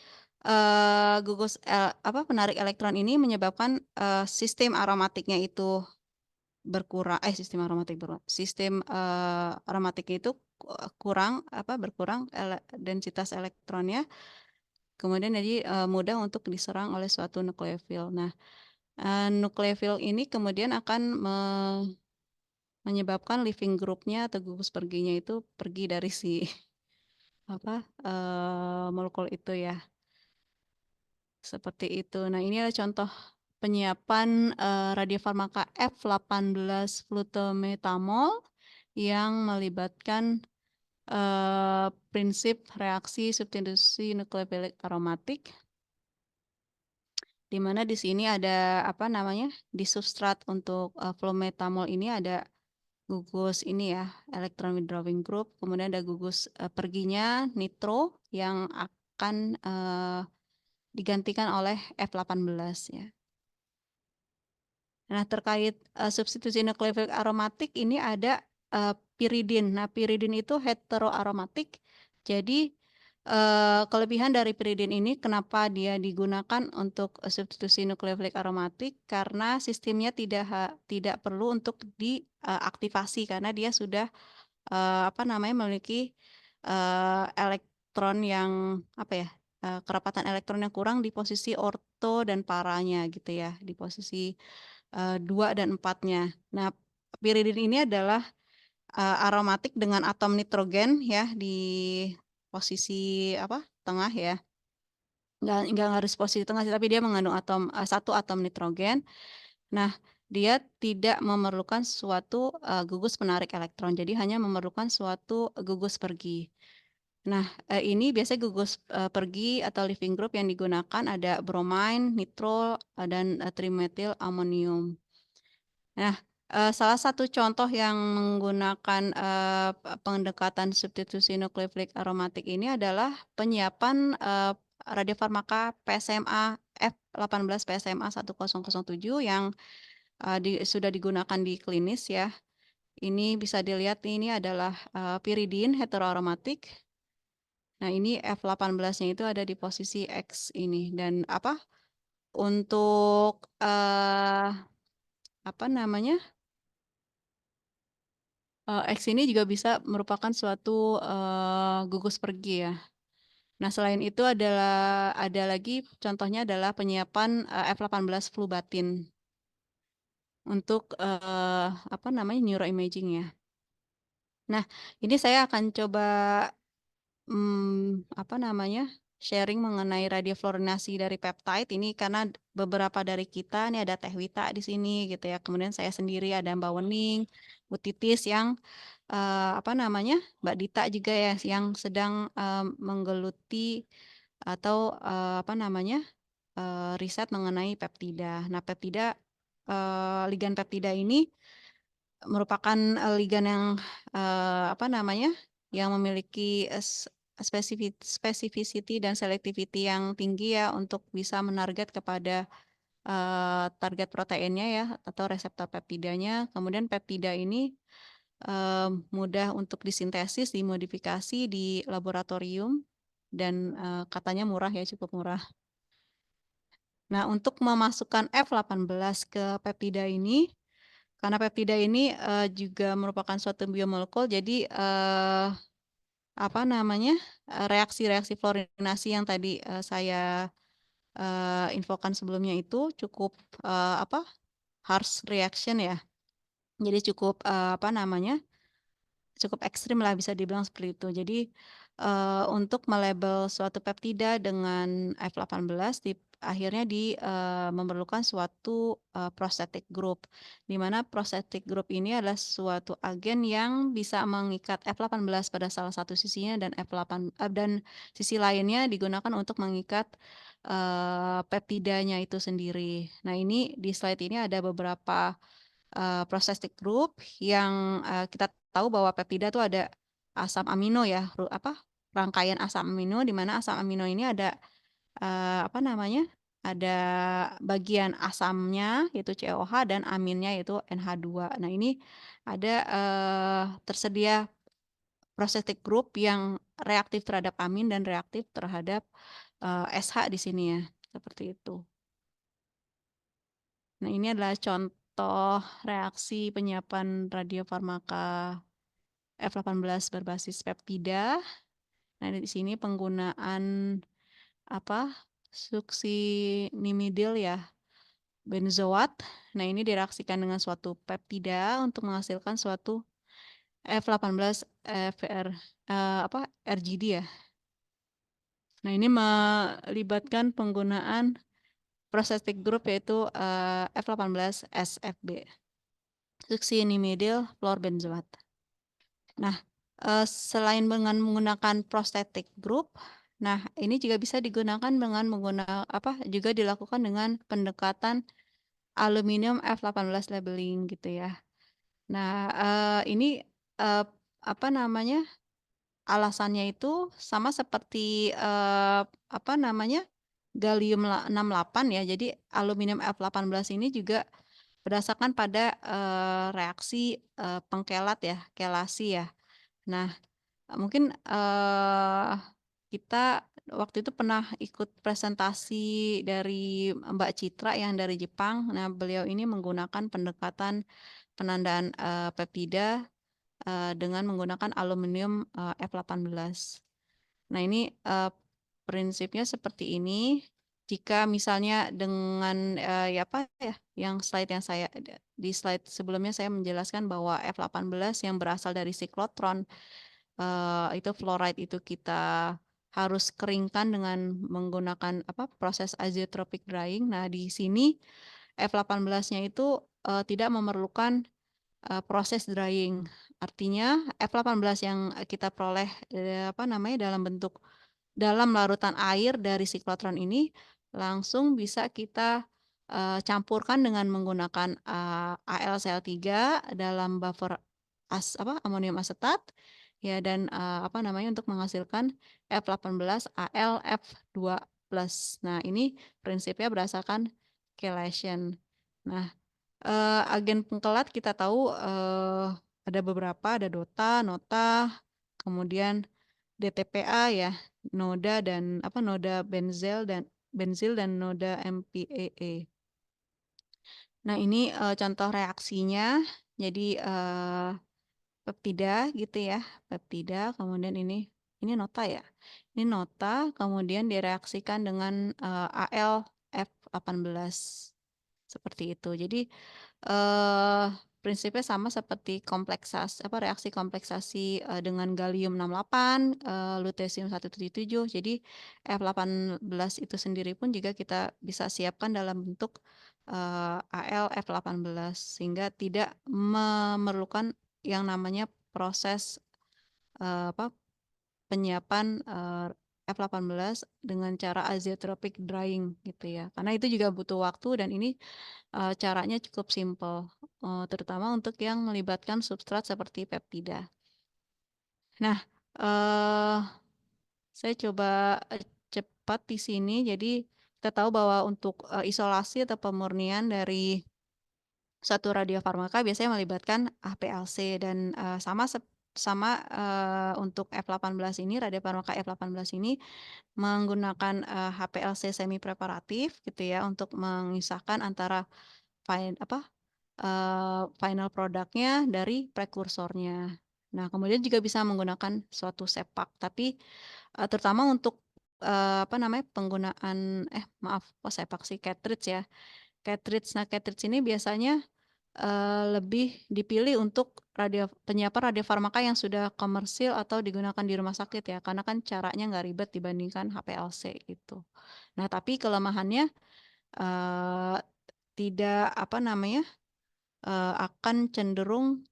Speaker 2: gugus apa penarik elektron ini menyebabkan sistem aromatiknya itu berkurang, sistem aromatiknya itu kurang berkurang densitas elektronnya. Kemudian jadi mudah untuk diserang oleh suatu nukleofil. Nah, nukleofil ini kemudian akan menyebabkan leaving groupnya atau gugus perginya itu pergi dari si apa molekul itu ya. Seperti itu. Nah, ini adalah contoh penyiapan radiofarmaka F18 flutometamol yang melibatkan prinsip reaksi substitusi nukleofilik aromatik, di mana di sini ada apa namanya di substrat untuk flumetamol ini ada gugus ini ya elektron withdrawing group, kemudian ada gugus perginya nitro yang akan digantikan oleh F18 ya. Nah, terkait substitusi nukleofilik aromatik ini ada piridin. Nah, piridin itu heteroaromatik. Jadi kelebihan dari piridin ini kenapa dia digunakan untuk substitusi nukleofilik aromatik, karena sistemnya tidak perlu untuk diaktifasi karena dia sudah apa namanya memiliki elektron yang apa ya kerapatan elektron yang kurang di posisi orto dan paranya gitu ya, di posisi 2 dan 4-nya. Nah, piridin ini adalah aromatik dengan atom nitrogen ya di posisi apa tengah ya. Nggak harus posisi tengah sih, tapi dia mengandung satu atom nitrogen. Nah, dia tidak memerlukan suatu, gugus penarik elektron, jadi hanya memerlukan suatu gugus pergi. Nah, ini biasanya gugus, pergi atau leaving group yang digunakan ada bromine, nitro, dan, trimethyl amonium. Nah, salah satu contoh yang menggunakan, pendekatan substitusi nukleofilik aromatik ini adalah penyiapan, radiofarmaka PSMA F18 PSMA 1007 yang, sudah digunakan di klinis ya. Ini bisa dilihat ini adalah, pyridine heteroaromatik. Nah, ini F18-nya itu ada di posisi X ini dan untuk, apa namanya, X ini juga bisa merupakan suatu, gugus pergi ya. Nah, selain itu ada lagi contohnya adalah penyiapan, F18 flubatin untuk, neuroimaging ya. Nah, ini saya akan coba sharing mengenai radiofluorinasi dari peptide ini karena beberapa dari kita, nih ada Teh Wita di sini gitu ya, kemudian saya sendiri ada Mbak Wening, Bu Titis yang, Mbak Dita juga ya yang sedang, menggeluti atau, riset mengenai peptida. Nah, ligan peptida ini merupakan, ligan yang, yang memiliki, specificity dan selectivity yang tinggi ya untuk bisa menarget kepada, target proteinnya ya atau reseptor peptidanya. Kemudian peptida ini, mudah untuk disintesis, dimodifikasi di laboratorium dan, katanya murah ya, cukup murah. Nah, untuk memasukkan F18 ke peptida ini, karena peptida ini, juga merupakan suatu biomolekul jadi, reaksi-reaksi fluorinasi yang tadi, saya, infokan sebelumnya itu cukup, harsh reaction ya. Jadi cukup, cukup ekstrim lah bisa dibilang seperti itu. Jadi, untuk melabel suatu peptida dengan F18 akhirnya memerlukan suatu, prosthetic group, di mana prosthetic group ini adalah suatu agen yang bisa mengikat F18 pada salah satu sisinya dan sisi lainnya digunakan untuk mengikat, peptidanya itu sendiri. Nah, ini di slide ini ada beberapa prosthetic group yang, kita tahu bahwa peptida tuh ada asam amino ya, rangkaian asam amino di mana asam amino ini ada, ada bagian asamnya yaitu COH dan aminnya yaitu NH2. Nah, ini ada, tersedia prosthetic group yang reaktif terhadap amin dan reaktif terhadap, SH di sini ya, seperti itu. Nah, ini adalah contoh reaksi penyiapan radiofarmaka F18 berbasis peptida. Nah, di sini penggunaan succinimidil ya, benzoat. Nah, ini direaksikan dengan suatu peptida untuk menghasilkan suatu F18 RGD ya. Nah, ini melibatkan penggunaan prosthetic group yaitu, F18 SFB, succinimidil fluorbenzoat. Nah, selain dengan menggunakan prosthetic group, nah ini juga bisa digunakan dengan juga dilakukan dengan pendekatan aluminium F18 labeling gitu ya. Nah, ini, eee, alasannya itu sama seperti, gallium 68 ya. Jadi aluminium F18 ini juga berdasarkan pada, reaksi, pengkelat ya, kelasi ya. Nah, mungkin, kita waktu itu pernah ikut presentasi dari Mbak Citra yang dari Jepang. Nah, beliau ini menggunakan pendekatan penandaan, peptida, dengan menggunakan aluminium, F18. Nah, ini, prinsipnya seperti ini. Jika misalnya dengan, yang slide yang saya di slide sebelumnya saya menjelaskan bahwa F18 yang berasal dari siklotron, itu fluoride itu kita harus keringkan dengan menggunakan proses azeotropic drying. Nah, di sini F18-nya itu tidak memerlukan proses drying. Artinya F18 yang kita peroleh dalam larutan air dari siklotron ini langsung bisa kita campurkan dengan menggunakan AlCl3 dalam buffer amonium asetat ya, dan untuk menghasilkan F18 AlF2+. Nah, ini prinsipnya berdasarkan chelation. Nah, agen pengkelat kita tahu ada beberapa, ada DOTA, NOTA, kemudian DTPA ya, noda benzil dan noda MPAA. Nah, ini contoh reaksinya. Jadi peptida gitu ya, peptida, kemudian ini nota ya. Ini nota, kemudian direaksikan dengan AlF18 seperti itu. Jadi prinsipnya sama seperti reaksi kompleksasi dengan gallium 68, lutesium 177. Jadi F18 itu sendiri pun juga kita bisa siapkan dalam bentuk AlF18 sehingga tidak memerlukan yang namanya proses penyiapan F18 dengan cara azeotropic drying gitu ya. Karena itu juga butuh waktu dan ini caranya cukup simpel, terutama untuk yang melibatkan substrat seperti peptida. Nah, saya coba cepat di sini. Jadi kita tahu bahwa untuk isolasi atau pemurnian dari satu radiofarmaka biasanya melibatkan HPLC dan sama untuk F18 ini, radiofarmaka F18 ini menggunakan HPLC semi preparatif gitu ya untuk mengisahkan antara final produknya dari prekursornya. Nah, kemudian juga bisa menggunakan suatu sepak, tapi terutama untuk penggunaan sepak sih, cartridge ya. Cartridge ini biasanya lebih dipilih untuk penyiapan radiofarmaka yang sudah komersil atau digunakan di rumah sakit ya, karena kan caranya nggak ribet dibandingkan HPLC gitu. Nah, tapi kelemahannya tidak akan cenderung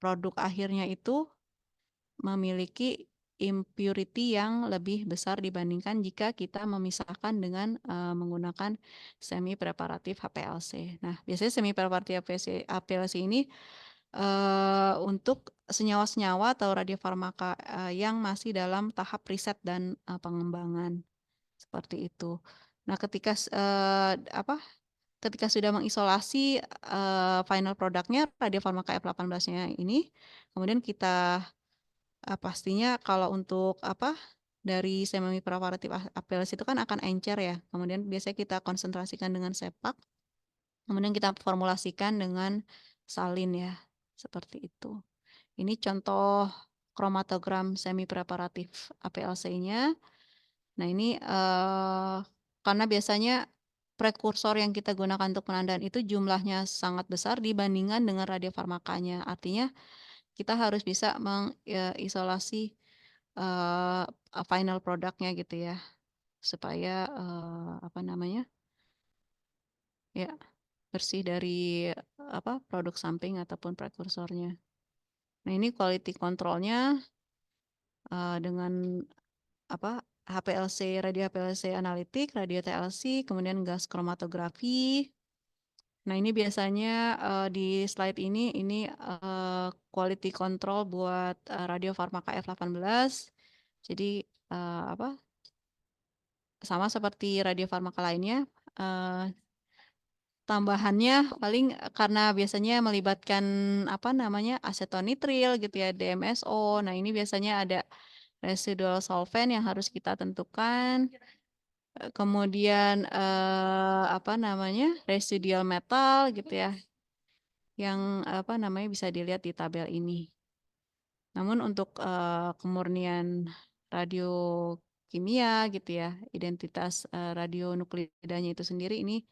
Speaker 2: produk akhirnya itu memiliki impurity yang lebih besar dibandingkan jika kita memisahkan dengan menggunakan semi preparatif HPLC. Nah, biasanya semi preparatif HPLC ini untuk senyawa-senyawa atau radiofarmaka yang masih dalam tahap riset dan pengembangan seperti itu. Nah, ketika sudah mengisolasi final produknya radiofarmaka F18-nya ini, kemudian kita pastinya kalau untuk dari semi preparatif APLS itu kan akan encer ya. Kemudian biasanya kita konsentrasikan dengan sepak, kemudian kita formulasikan dengan salin ya, seperti itu. Ini contoh kromatogram semi preparatif APLC-nya. Nah, ini karena biasanya prekursor yang kita gunakan untuk penandaan itu jumlahnya sangat besar dibandingkan dengan radiofarmakanya. Artinya kita harus bisa mengisolasi final produknya gitu ya, supaya ya bersih dari produk samping ataupun prekursornya. Nah, ini quality controlnya dengan HPLC, radio HPLC analitik, radio TLC, kemudian gas kromatografi. Nah, ini biasanya di slide ini quality control buat radiofarmaka F18. Jadi sama seperti radiofarmaka lainnya, tambahannya paling karena biasanya melibatkan asetonitril gitu ya, DMSO. Nah, ini biasanya ada residual solvent yang harus kita tentukan. Kemudian residual metal gitu ya, yang bisa dilihat di tabel ini. Namun untuk kemurnian radiokimia gitu ya, identitas radionuklidanya itu sendiri ini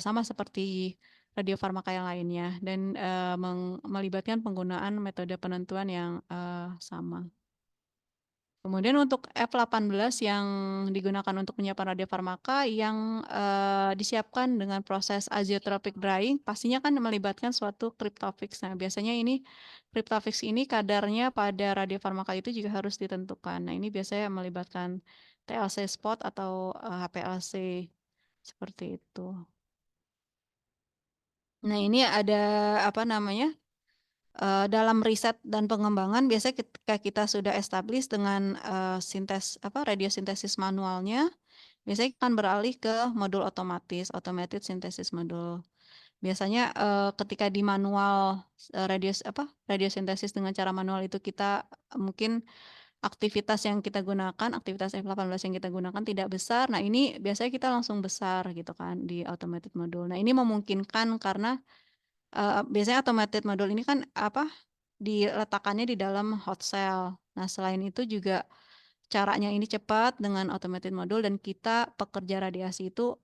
Speaker 2: sama seperti radiofarmaka yang lainnya dan melibatkan penggunaan metode penentuan yang sama. Kemudian untuk F18 yang digunakan untuk penyiapan radiofarmaka yang disiapkan dengan proses azeotropic drying pastinya kan melibatkan suatu cryptofix. Nah, biasanya ini cryptofix ini kadarnya pada radiofarmaka itu juga harus ditentukan. Nah, ini biasanya melibatkan TLC spot atau HPLC seperti itu. Nah, ini ada apa namanya? Dalam riset dan pengembangan biasanya ketika kita sudah establish dengan radiosintesis manualnya, biasanya akan beralih ke modul otomatis, automated synthesis modul. Biasanya ketika di manual radiosintesis dengan cara manual itu kita mungkin aktivitas yang kita gunakan, aktivitas F18 yang kita gunakan tidak besar. Nah, ini biasanya kita langsung besar gitu kan di automated modul. Nah, ini memungkinkan karena biasanya automated modul ini kan diletakkannya di dalam hot cell. Nah, selain itu juga caranya ini cepat dengan automated modul dan kita pekerja radiasi itu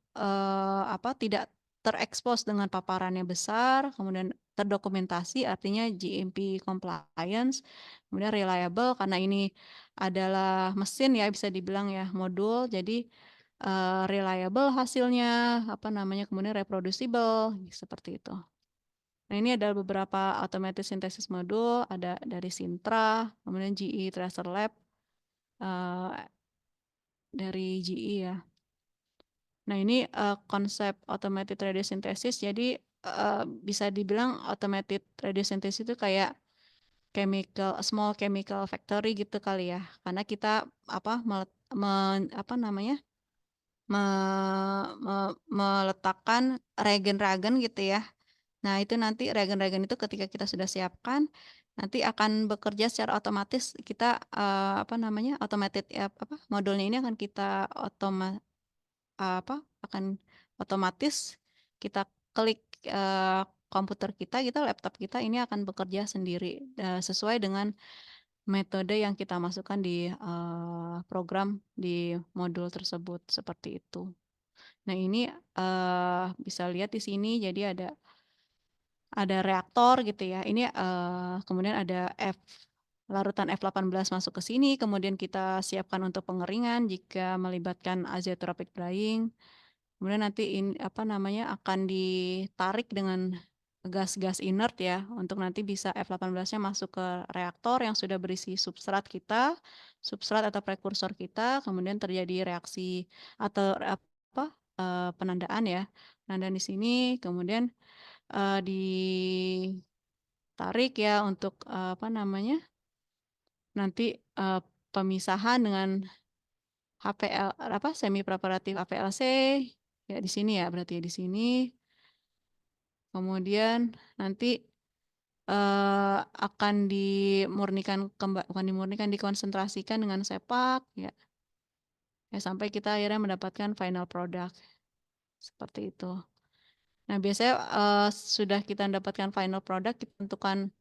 Speaker 2: tidak terekspos dengan paparannya besar, kemudian terdokumentasi artinya GMP compliance, kemudian reliable karena ini adalah mesin ya bisa dibilang ya modul, jadi reliable hasilnya, kemudian reproducible seperti itu. Nah, ini ada beberapa automated synthesis modul, ada dari Sintra, kemudian GE Tracer Lab, dari GE ya. Nah, ini konsep automated radiosynthesis, jadi bisa dibilang automated radiosynthesis itu kayak small chemical factory gitu kali ya, karena kita meletakkan reagen-reagen gitu ya. Nah, itu nanti reagen-reagen itu ketika kita sudah siapkan, nanti akan bekerja secara otomatis. Kita automated modulnya ini akan kita akan otomatis kita klik komputer kita, laptop kita ini akan bekerja sendiri sesuai dengan metode yang kita masukkan di program di modul tersebut seperti itu. Nah, ini bisa lihat di sini jadi ada reaktor gitu ya. Ini kemudian ada larutan F18 masuk ke sini, kemudian kita siapkan untuk pengeringan jika melibatkan azeotropic drying. Kemudian nanti akan ditarik dengan gas-gas inert ya untuk nanti bisa F18-nya masuk ke reaktor yang sudah berisi substrat atau prekursor kita, kemudian terjadi reaksi atau penandaan ya. Penandaan di sini kemudian ditarik ya untuk nanti pemisahan dengan semi preparatif HPLC ya di sini ya berarti ya di sini. Kemudian nanti akan dikonsentrasikan dengan sepak ya sampai kita akhirnya mendapatkan final product seperti itu. Nah, biasanya sudah kita mendapatkan final product, kita tentukan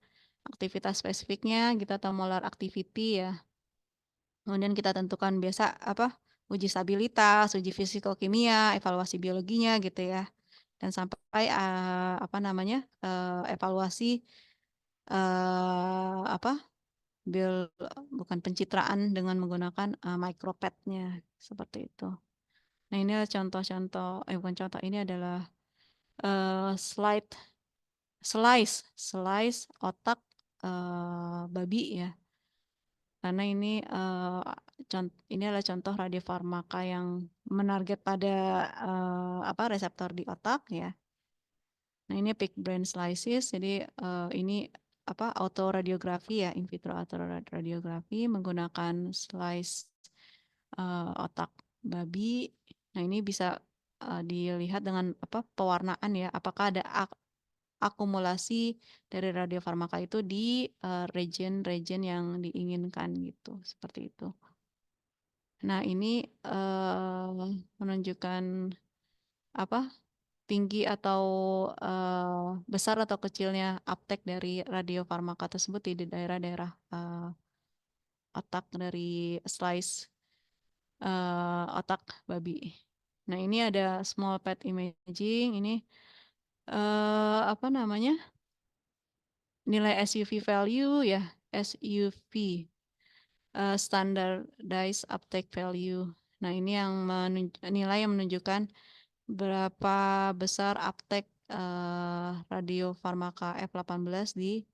Speaker 2: aktivitas spesifiknya, kita tahu molar activity ya. Kemudian kita tentukan biasa uji stabilitas, uji fisikokimia, evaluasi biologinya gitu ya. Dan sampai evaluasi bukan pencitraan dengan menggunakan micropad-nya seperti itu. Nah, ini adalah contoh-contoh, bukan contoh, ini adalah slice otak babi ya. Karena ini adalah contoh radiofarmaka yang menarget pada reseptor di otak ya. Nah, ini pig brain slices, jadi ini autoradiografi ya, in vitro autoradiografi menggunakan slice otak babi. Nah, ini bisa dilihat dengan pewarnaan ya, apakah ada akumulasi dari radiofarmaka itu di region-region yang diinginkan gitu, seperti itu. Nah, ini menunjukkan tinggi atau besar atau kecilnya uptake dari radiofarmaka tersebut di daerah-daerah otak dari slice otak babi. Nah, ini ada small PET imaging, ini nilai SUV value ya, SUV standardized uptake value. Nah, ini yang nilai yang menunjukkan berapa besar uptake radiofarmaka F18 di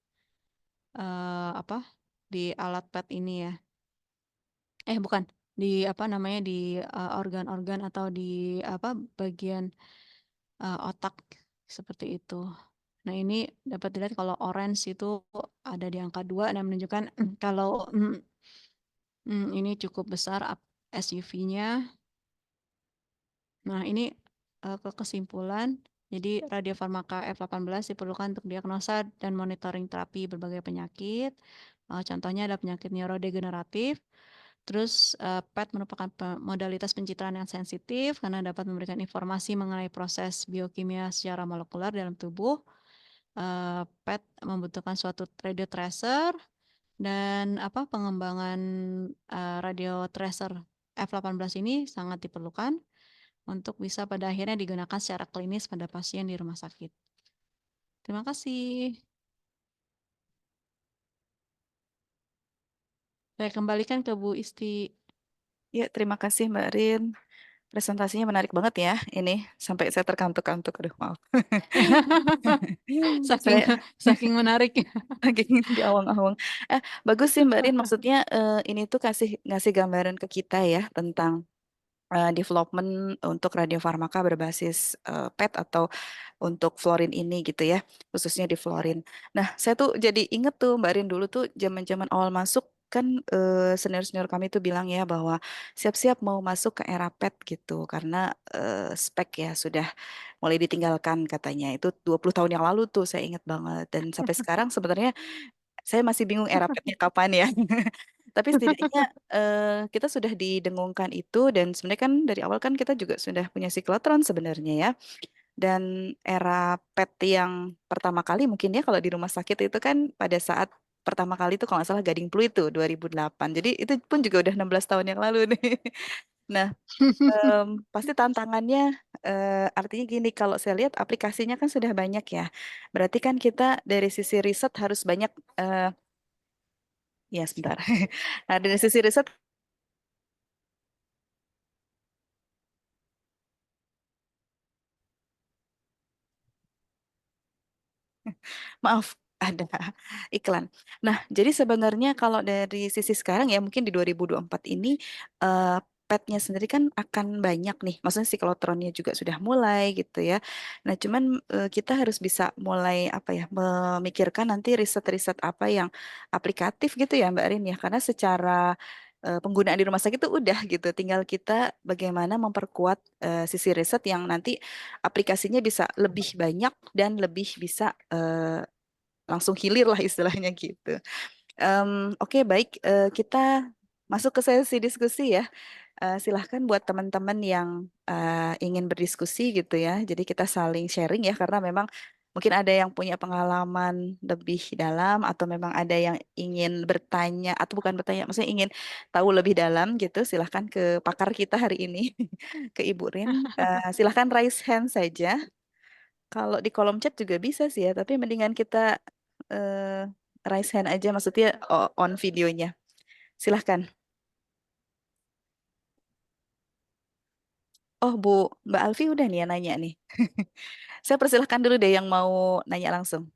Speaker 2: apa di alat PET ini ya. Bukan di apa namanya di organ-organ atau di apa bagian otak seperti itu. Nah, ini dapat dilihat kalau orange itu ada di angka 2 dan menunjukkan kalau ini cukup besar SUV-nya. Nah, ini ke kesimpulan. Jadi radiofarmaka F18 diperlukan untuk diagnosa dan monitoring terapi berbagai penyakit. Contohnya ada penyakit neurodegeneratif. Terus PET merupakan modalitas pencitraan yang sensitif karena dapat memberikan informasi mengenai proses biokimia secara molekuler dalam tubuh. PET membutuhkan suatu radio tracer dan pengembangan radio tracer F18 ini sangat diperlukan untuk bisa pada akhirnya digunakan secara klinis pada pasien di rumah sakit. Terima kasih. Saya kembalikan ke Bu Isti.
Speaker 1: Ya, terima kasih Mbak Rin. Presentasinya menarik banget ya. Ini sampai saya terkantuk-kantuk. Aduh, maaf.
Speaker 2: Saking
Speaker 1: Saya
Speaker 2: saking menarik.
Speaker 1: lagi di awang-awang. Bagus sih Mbak Rin. Maksudnya ini tuh ngasih gambaran ke kita ya tentang development untuk radiofarmaka berbasis PET atau untuk fluorin ini gitu ya, khususnya di fluorin. Nah, saya tuh jadi inget tuh Mbak Rin dulu tuh zaman-zaman awal masuk kan senior-senior kami tuh bilang ya bahwa siap-siap mau masuk ke era PET gitu karena spek ya sudah mulai ditinggalkan katanya. Itu 20 tahun yang lalu tuh saya inget banget dan sampai sekarang sebenarnya saya masih bingung era petnya kapan ya. Tapi setidaknya kita sudah didengungkan itu dan sebenarnya kan dari awal kan kita juga sudah punya siklotron sebenarnya ya. Dan era PET yang pertama kali mungkin ya kalau di rumah sakit itu kan pada saat pertama kali itu kalau nggak salah Gading Pluit itu 2008. Jadi itu pun juga udah 16 tahun yang lalu nih. Nah, pasti tantangannya artinya gini, kalau saya lihat aplikasinya kan sudah banyak ya. Berarti kan kita dari sisi riset harus banyak ya sebentar. Nah, dari sisi riset, maaf, ada iklan. Nah, jadi sebenarnya kalau dari sisi sekarang ya mungkin di 2024 ini petnya sendiri kan akan banyak nih. Maksudnya siklotronnya juga sudah mulai gitu ya. Nah, cuman kita harus bisa mulai apa ya memikirkan nanti riset-riset apa yang aplikatif gitu ya Mbak Rin ya. Karena secara penggunaan di rumah sakit itu udah gitu. Tinggal kita bagaimana memperkuat sisi riset yang nanti aplikasinya bisa lebih banyak dan lebih bisa langsung hilir lah istilahnya gitu. Oke, baik. Kita masuk ke sesi diskusi ya. Silahkan buat teman-teman yang ingin berdiskusi gitu ya. Jadi kita saling sharing ya, karena memang mungkin ada yang punya pengalaman lebih dalam atau memang ada yang ingin bertanya atau bukan bertanya, maksudnya ingin tahu lebih dalam gitu. Silahkan ke pakar kita hari ini, ke Ibu Rin. Silahkan raise hand saja. Kalau di kolom chat juga bisa sih ya, tapi mendingan kita raise hand aja, maksudnya on videonya. Silahkan. Oh, Mbak Alfi udah nih ya nanya nih. Saya persilahkan dulu deh yang mau nanya langsung.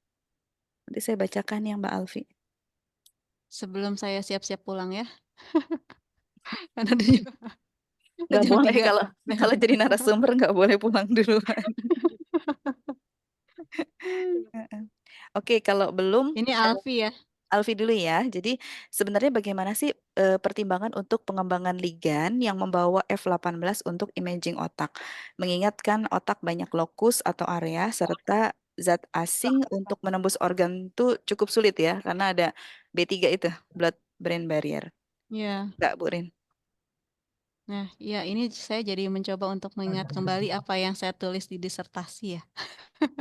Speaker 1: Nanti saya bacakan yang Mbak Alfi.
Speaker 2: Sebelum saya siap-siap pulang ya. Karena udah jam, udah
Speaker 1: Nggak
Speaker 2: jam
Speaker 1: boleh
Speaker 2: 3
Speaker 1: kalau kalau jadi
Speaker 2: lewat.
Speaker 1: narasumber nggak boleh pulang duluan. Oke, kalau belum,
Speaker 2: Ini
Speaker 1: eh,
Speaker 2: Alfi ya.
Speaker 1: Alfi dulu ya. Jadi sebenarnya bagaimana sih pertimbangan untuk pengembangan ligan yang membawa F18 untuk imaging otak? Mengingatkan otak banyak lokus atau area serta zat asing untuk menembus organ itu cukup sulit ya karena ada B3 itu, blood brain barrier.
Speaker 2: Ya.
Speaker 1: Enggak, Bu Rin?
Speaker 2: Nah, ya ini saya jadi mencoba untuk mengingat kembali apa yang saya tulis di disertasi ya.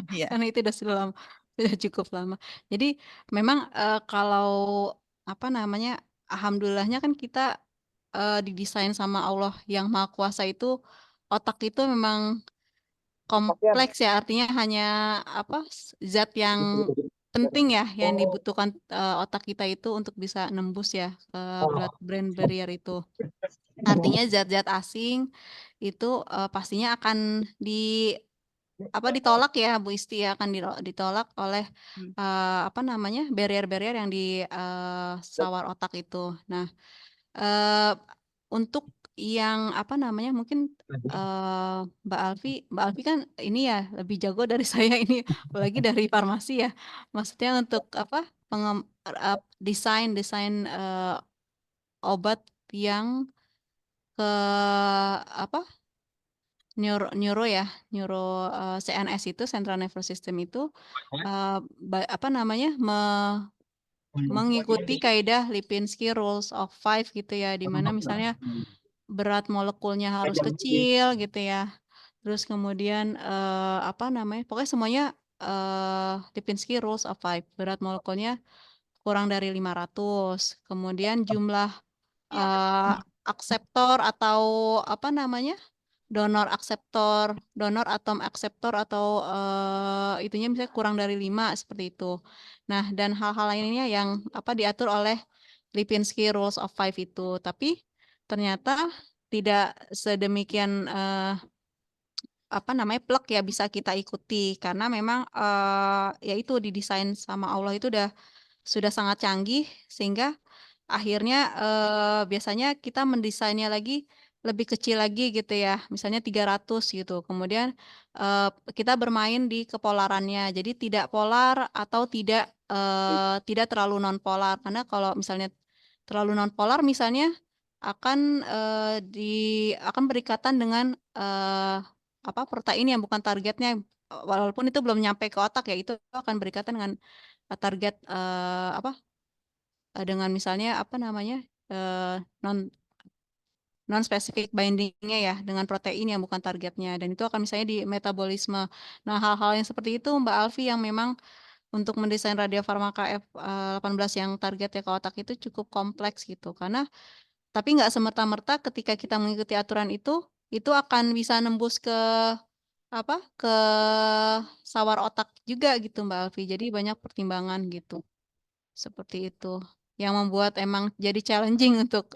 Speaker 1: Iya.
Speaker 2: Karena itu sudah lama, sudah cukup lama. Jadi memang kalau apa namanya, alhamdulillahnya kan kita didesain sama Allah yang Maha Kuasa itu otak itu memang kompleks ya, artinya hanya apa zat yang penting ya yang dibutuhkan otak kita itu untuk bisa nembus ya ke blood-brain barrier itu. Artinya zat-zat asing itu pastinya akan di ditolak ya Bu Isti ya, akan ditolak oleh
Speaker 1: Hmm.
Speaker 2: apa namanya barrier-barrier yang di sawar otak itu. Nah, eh, untuk yang apa namanya mungkin Mbak Alfi kan ini ya lebih jago dari saya ini, apalagi dari farmasi ya. Maksudnya untuk apa desain desain obat yang ke apa neuro ya, neuro CNS itu Central Nervous System itu eh, apa namanya mengikuti kaidah Lipinski Rules of Five gitu ya, di mana misalnya berat molekulnya harus kecil gitu ya. Terus kemudian apa namanya? Pokoknya semuanya Lipinski Rules of Five. Berat molekulnya kurang dari 500. Kemudian jumlah eh, akseptor atau apa namanya? Donor atom akseptor atau itunya misalnya kurang dari 5 seperti itu. Nah, dan hal-hal lainnya yang apa diatur oleh Lipinski Rules of Five itu. Tapi ternyata tidak sedemikian apa namanya plek ya bisa kita ikuti karena memang ya itu didesain sama Allah itu sudah sangat canggih sehingga akhirnya biasanya kita mendesainnya lagi lebih kecil lagi gitu ya, misalnya 300 gitu. Kemudian eh, kita bermain di kepolarannya. Jadi tidak polar atau tidak terlalu non polar. Karena kalau misalnya terlalu non polar misalnya akan akan berikatan dengan eh, apa protein yang bukan targetnya, walaupun itu belum nyampe ke otak ya, itu akan berikatan dengan target apa dengan misalnya apa namanya eh, non non spesifik bindingnya ya dengan protein yang bukan targetnya, dan itu akan misalnya di metabolisme. Nah, hal-hal yang seperti itu Mbak Alfi yang memang untuk mendesain radiofarmaka F18 yang targetnya ke otak itu cukup kompleks gitu, karena tapi nggak semerta-merta ketika kita mengikuti aturan itu akan bisa nembus ke apa ke sawar otak juga gitu Mbak Alfi, jadi banyak pertimbangan gitu. Seperti itu. Yang membuat emang jadi challenging untuk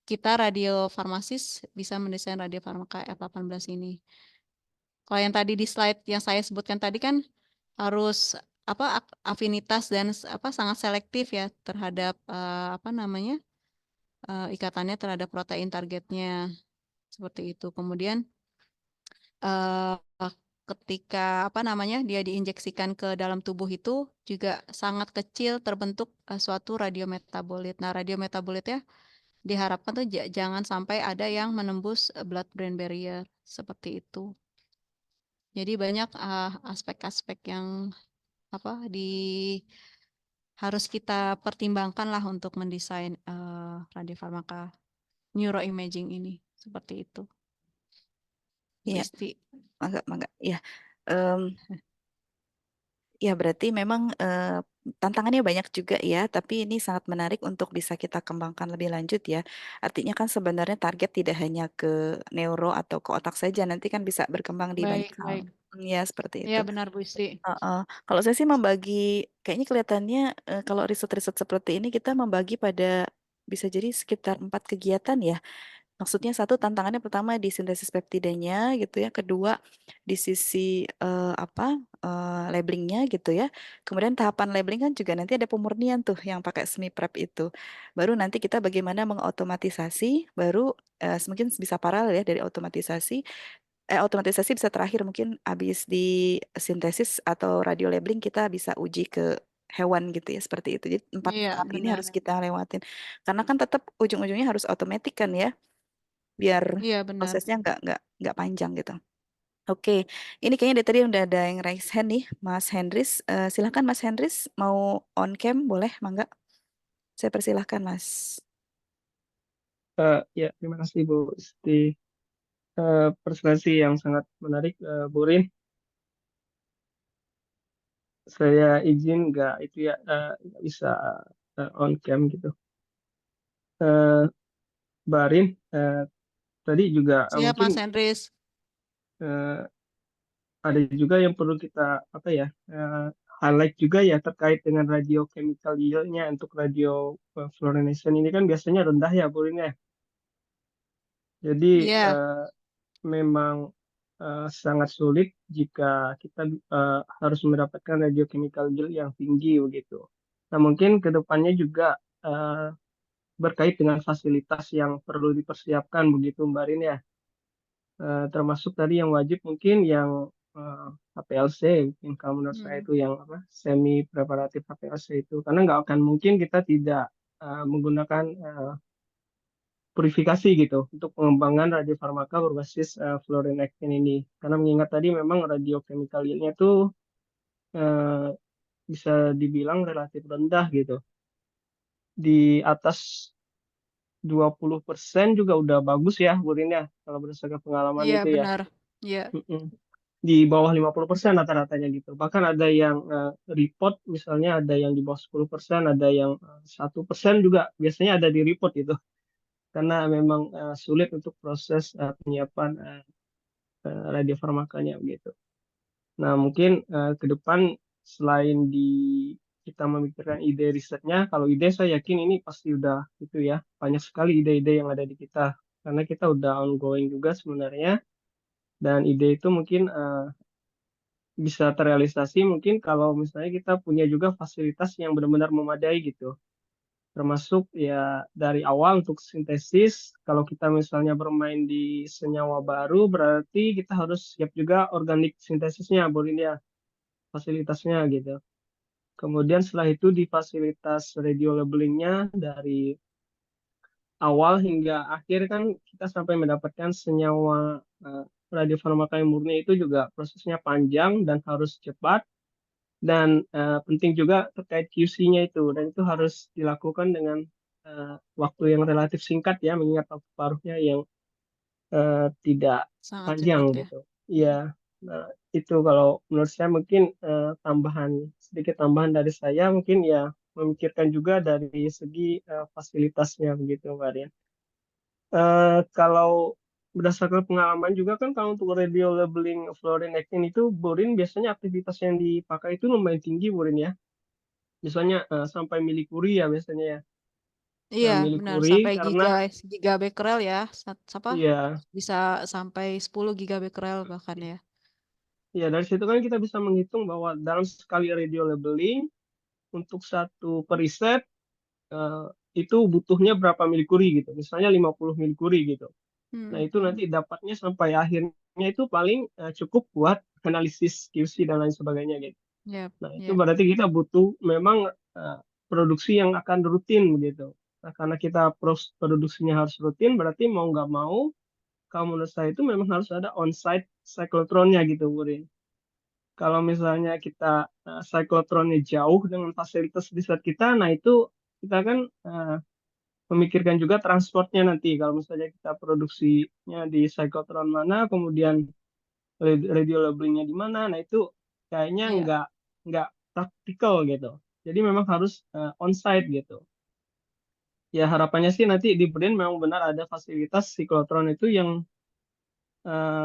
Speaker 2: kita radiofarmasis bisa mendesain radiofarmaka F18 ini. Kalau yang tadi di slide yang saya sebutkan tadi kan harus apa afinitas dan apa sangat selektif ya terhadap apa namanya ikatannya terhadap protein targetnya seperti itu. Kemudian eh, ketika apa namanya dia diinjeksikan ke dalam tubuh itu juga sangat kecil terbentuk suatu radiometabolit. Nah, radiometabolinya diharapkan tuh jangan sampai ada yang menembus blood-brain barrier seperti itu. Jadi banyak aspek-aspek yang apa harus kita pertimbangkan lah untuk mendesain radiofarmaka neuroimaging ini seperti itu, Bu
Speaker 1: Iya,
Speaker 2: Isti.
Speaker 1: mangga, mangga. Ya, Em, ya berarti memang tantangannya banyak juga ya, tapi ini sangat menarik untuk bisa kita kembangkan lebih lanjut ya. Artinya kan sebenarnya target tidak hanya ke neuro atau ke otak saja, nanti kan bisa berkembang di banyak
Speaker 2: Baik,
Speaker 1: hal.
Speaker 2: baik.
Speaker 1: Ya, seperti
Speaker 2: Ya
Speaker 1: itu.
Speaker 2: benar Bu Isti.
Speaker 1: Kalau saya sih membagi, kayaknya kelihatannya kalau riset-riset seperti ini kita membagi pada bisa jadi sekitar 4 kegiatan ya. Maksudnya satu tantangannya pertama di sintesis peptidanya gitu ya, kedua di sisi apa labelingnya gitu ya. Kemudian tahapan labeling kan juga nanti ada pemurnian tuh yang pakai semi prep itu. Baru nanti kita bagaimana mengotomatisasi, baru mungkin bisa paralel ya dari otomatisasi bisa terakhir mungkin habis di sintesis atau radio labeling kita bisa uji ke hewan gitu ya seperti itu. Jadi 4 tahap
Speaker 2: Iya,
Speaker 1: ini
Speaker 2: benar.
Speaker 1: harus kita lewatin. Karena kan tetap ujung-ujungnya harus otomatis kan ya biar
Speaker 2: Iya, benar.
Speaker 1: prosesnya nggak panjang gitu. Oke, ini kayaknya dari tadi udah ada yang raise hand nih, Mas Hendris. Silahkan Mas Hendris, mau on cam boleh, mangga. Saya persilahkan Mas.
Speaker 3: Ya, terima kasih Bu Isti. Presentasi yang sangat menarik, Bu Rin. Saya izin nggak itu ya, nggak bisa on cam gitu. Eh, Mbak Rin, tadi juga
Speaker 2: Siap
Speaker 3: mungkin
Speaker 2: Mas Hendris.
Speaker 3: eh, ada juga yang perlu kita apa ya highlight juga ya terkait dengan radiochemical yield-nya untuk radio fluorination ini kan biasanya rendah ya Bu Rin ya. Jadi
Speaker 2: Iya,
Speaker 3: memang sangat sulit jika kita harus mendapatkan radiochemical yield yang tinggi begitu. Nah, mungkin ke depannya juga berkait dengan fasilitas yang perlu dipersiapkan begitu Mbak Rin ya. Termasuk tadi yang wajib mungkin yang HPLC, mungkin kalau menurut saya
Speaker 2: hmm,
Speaker 3: itu yang apa, semi preparatif HPLC itu. Karena nggak akan mungkin kita tidak menggunakan purifikasi gitu untuk pengembangan radiofarmaka berbasis fluorinectin ini. Karena mengingat tadi memang radiochemical yield-nya tuh eh, bisa dibilang relatif rendah gitu. Di atas 20% juga udah bagus ya Burin ya, kalau berdasarkan pengalaman
Speaker 2: iya
Speaker 3: itu ya.
Speaker 2: benar. Iya,
Speaker 3: Mm-mm. Di bawah 50% rata-ratanya gitu. Bahkan ada yang report, misalnya ada yang di bawah 10%, ada yang 1% juga biasanya ada di report itu. Karena memang sulit untuk proses penyiapan radiofarmakanya begitu. Nah, mungkin ke depan selain kita memikirkan ide risetnya, kalau ide saya yakin ini pasti udah itu ya, banyak sekali ide-ide yang ada di kita. Karena kita udah ongoing juga sebenarnya, dan ide itu mungkin bisa terrealisasi mungkin kalau misalnya kita punya juga fasilitas yang benar-benar memadai gitu. Termasuk ya dari awal untuk sintesis, kalau kita misalnya bermain di senyawa baru, berarti kita harus siap juga organik sintesisnya, Borin ya, fasilitasnya gitu. Kemudian setelah itu di fasilitas radio labelingnya dari awal hingga akhir kan kita sampai mendapatkan senyawa radiofarmaka yang murni itu juga prosesnya panjang dan harus cepat dan penting juga terkait QC-nya itu dan itu harus dilakukan dengan waktu yang relatif singkat ya mengingat waktu paruhnya yang tidak
Speaker 2: sangat
Speaker 3: panjang
Speaker 2: cepat ya.
Speaker 3: gitu. Iya,
Speaker 2: Hmm.
Speaker 3: nah, itu kalau menurut saya mungkin sedikit tambahan dari saya mungkin ya memikirkan juga dari segi fasilitasnya begitu, Mbak Rian. Kalau berdasarkan pengalaman juga kan kalau untuk radio labeling fluorinectin itu Borin biasanya aktivitas yang dipakai itu lumayan tinggi Borin ya. Misalnya sampai milikuri ya biasanya ya.
Speaker 2: Iya, benar
Speaker 3: Milikuri
Speaker 2: sampai
Speaker 3: karena
Speaker 2: giga becquerel ya. Apa?
Speaker 3: ya
Speaker 2: Bisa sampai 10 giga becquerel bahkan ya.
Speaker 3: ya dari situ kan kita bisa menghitung bahwa dalam sekali radio labeling untuk satu periset eh, itu butuhnya berapa milikuri gitu. Misalnya 50 milikuri gitu. Nah,
Speaker 2: Hmm,
Speaker 3: itu nanti dapatnya sampai akhirnya itu paling cukup buat analisis QC dan lain sebagainya gitu.
Speaker 2: ya,
Speaker 3: Nah, itu
Speaker 2: ya,
Speaker 3: berarti kita butuh memang produksi yang akan rutin begitu. Nah, karena kita produksinya harus rutin, berarti mau nggak mau, kalau menurut saya itu memang harus ada on-site cyclotronnya gitu, Burin. Kalau misalnya kita cyclotronnya jauh dengan fasilitas riset kita, nah itu kita kan memikirkan juga transportnya nanti. Kalau misalnya kita produksinya di cyclotron mana, kemudian radio labelingnya di mana, nah itu kayaknya
Speaker 2: ya,
Speaker 3: nggak praktikal gitu. Jadi memang harus on-site gitu. Ya harapannya sih nanti di Brin memang benar ada fasilitas siklotron itu yang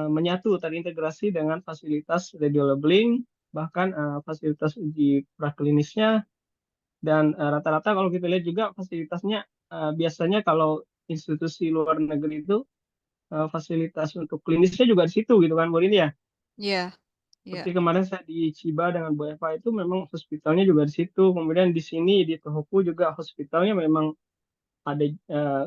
Speaker 3: menyatu terintegrasi dengan fasilitas radio labeling, bahkan fasilitas uji praklinisnya, dan rata-rata kalau kita lihat juga fasilitasnya biasanya kalau institusi luar negeri itu fasilitas untuk klinisnya juga di situ gitu kan, Bu Rini ya.
Speaker 2: ya,
Speaker 3: Seperti
Speaker 2: ya,
Speaker 3: kemarin saya di Chiba dengan Bu Eva itu memang hospitalnya juga di situ. Kemudian di sini di Tohoku juga hospitalnya memang ada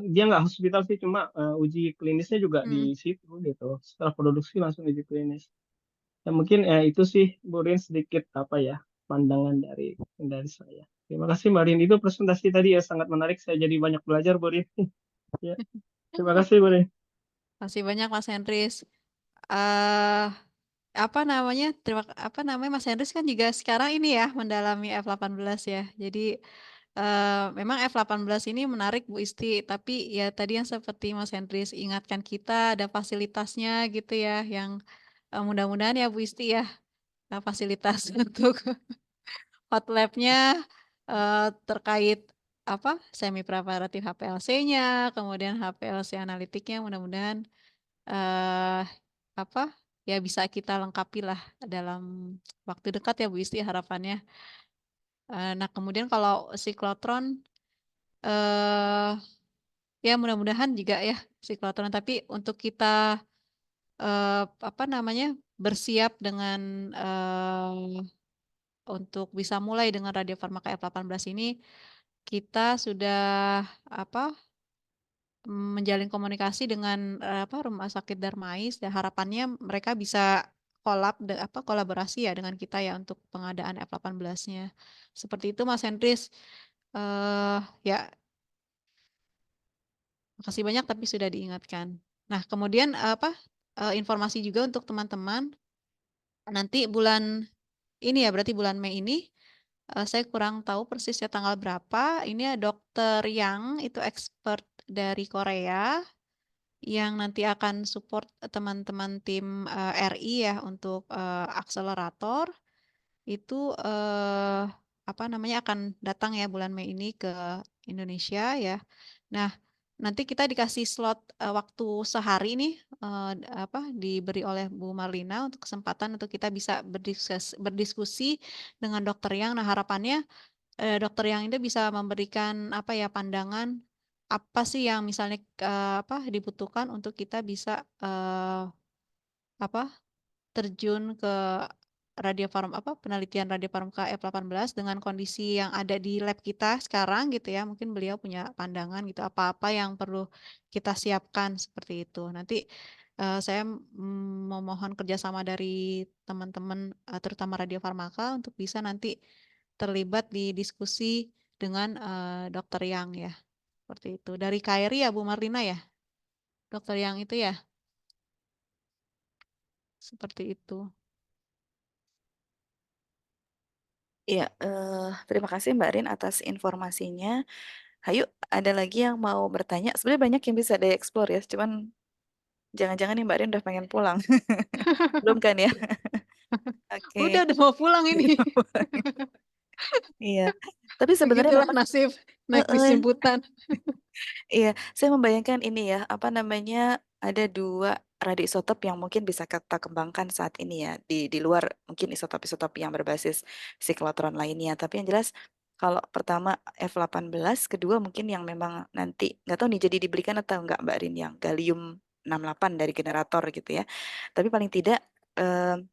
Speaker 3: dia nggak hospital sih cuma uji klinisnya juga di
Speaker 2: hmm,
Speaker 3: situ gitu. Setelah produksi langsung uji klinis. Ya mungkin itu sih Bu Rin sedikit apa ya pandangan dari saya. Terima kasih Mbak Rin. Itu presentasi tadi ya sangat menarik. Saya jadi banyak belajar Bu Rin. Ya, terima kasih Bu Rin.
Speaker 2: Masih banyak Mas Henris. eh apa namanya? Apa namanya Mas Henris kan juga sekarang ini ya mendalami F18 ya. Jadi memang F18 ini menarik Bu Isti, tapi ya tadi yang seperti Mas Henris ingatkan kita ada fasilitasnya gitu ya yang mudah-mudahan ya Bu Isti ya fasilitas untuk hot lab-nya terkait apa semi preparatif HPLC-nya, kemudian HPLC analitiknya mudah-mudahan eh apa ya bisa kita lengkapi lah dalam waktu dekat ya Bu Isti harapannya. Nah kemudian kalau siklotron eh ya mudah-mudahan juga ya siklotron, tapi untuk kita apa namanya bersiap dengan untuk bisa mulai dengan radiofarmaka F18 ini, kita sudah apa menjalin komunikasi dengan apa Rumah Sakit Darmais, dan harapannya mereka bisa kolaborasi ya dengan kita ya untuk pengadaan F18-nya. Seperti itu Mas Hendris. Ya, makasih banyak tapi sudah diingatkan. Nah, kemudian apa informasi juga untuk teman-teman, nanti bulan ini ya, berarti bulan Mei ini, saya kurang tahu persisnya tanggal berapa. Ini ya Dokter Yang, itu expert dari Korea yang nanti akan support teman-teman tim RI ya untuk akselerator. Itu apa namanya akan datang ya bulan Mei ini ke Indonesia ya. Nah, nanti kita dikasih slot waktu sehari nih apa diberi oleh Bu Marlina untuk kesempatan untuk kita bisa berdiskusi dengan Dokter Yang. Nah, harapannya Dokter Yang ini bisa memberikan apa ya pandangan apa sih yang misalnya apa dibutuhkan untuk kita bisa apa terjun ke apa penelitian radiofarmaka F18 dengan kondisi yang ada di lab kita sekarang gitu ya. Mungkin beliau punya pandangan gitu apa-apa yang perlu kita siapkan seperti itu. Nanti saya memohon kerjasama dari teman-teman terutama radiofarmaka untuk bisa nanti terlibat di diskusi dengan Dokter Yang ya. Seperti itu. Dari KRI ya Bu Marlina ya. Dokter Yang itu ya. Seperti itu.
Speaker 1: Iya, terima kasih Mbak Rin atas informasinya. Hayu, ada lagi yang mau bertanya? Sebenarnya banyak yang bisa dieksplor ya, cuman jangan-jangan nih Mbak Rin udah pengen pulang. Belum kan ya? Oke.
Speaker 2: Udah mau pulang ini.
Speaker 1: Iya. Tapi sebenarnya
Speaker 2: Begitulah
Speaker 1: memang
Speaker 2: nasib naik bis
Speaker 1: eh,
Speaker 2: jemputan.
Speaker 1: iya, saya membayangkan ini ya, apa namanya, ada dua radioisotop yang mungkin bisa kita kembangkan saat ini ya, di luar mungkin isotop-isotop yang berbasis siklotron lainnya. Tapi yang jelas, kalau pertama F18, kedua mungkin yang memang nanti, nggak tahu nih jadi dibelikan atau nggak Mbak Rin, yang gallium 68 dari generator gitu ya. Tapi paling tidak, eh,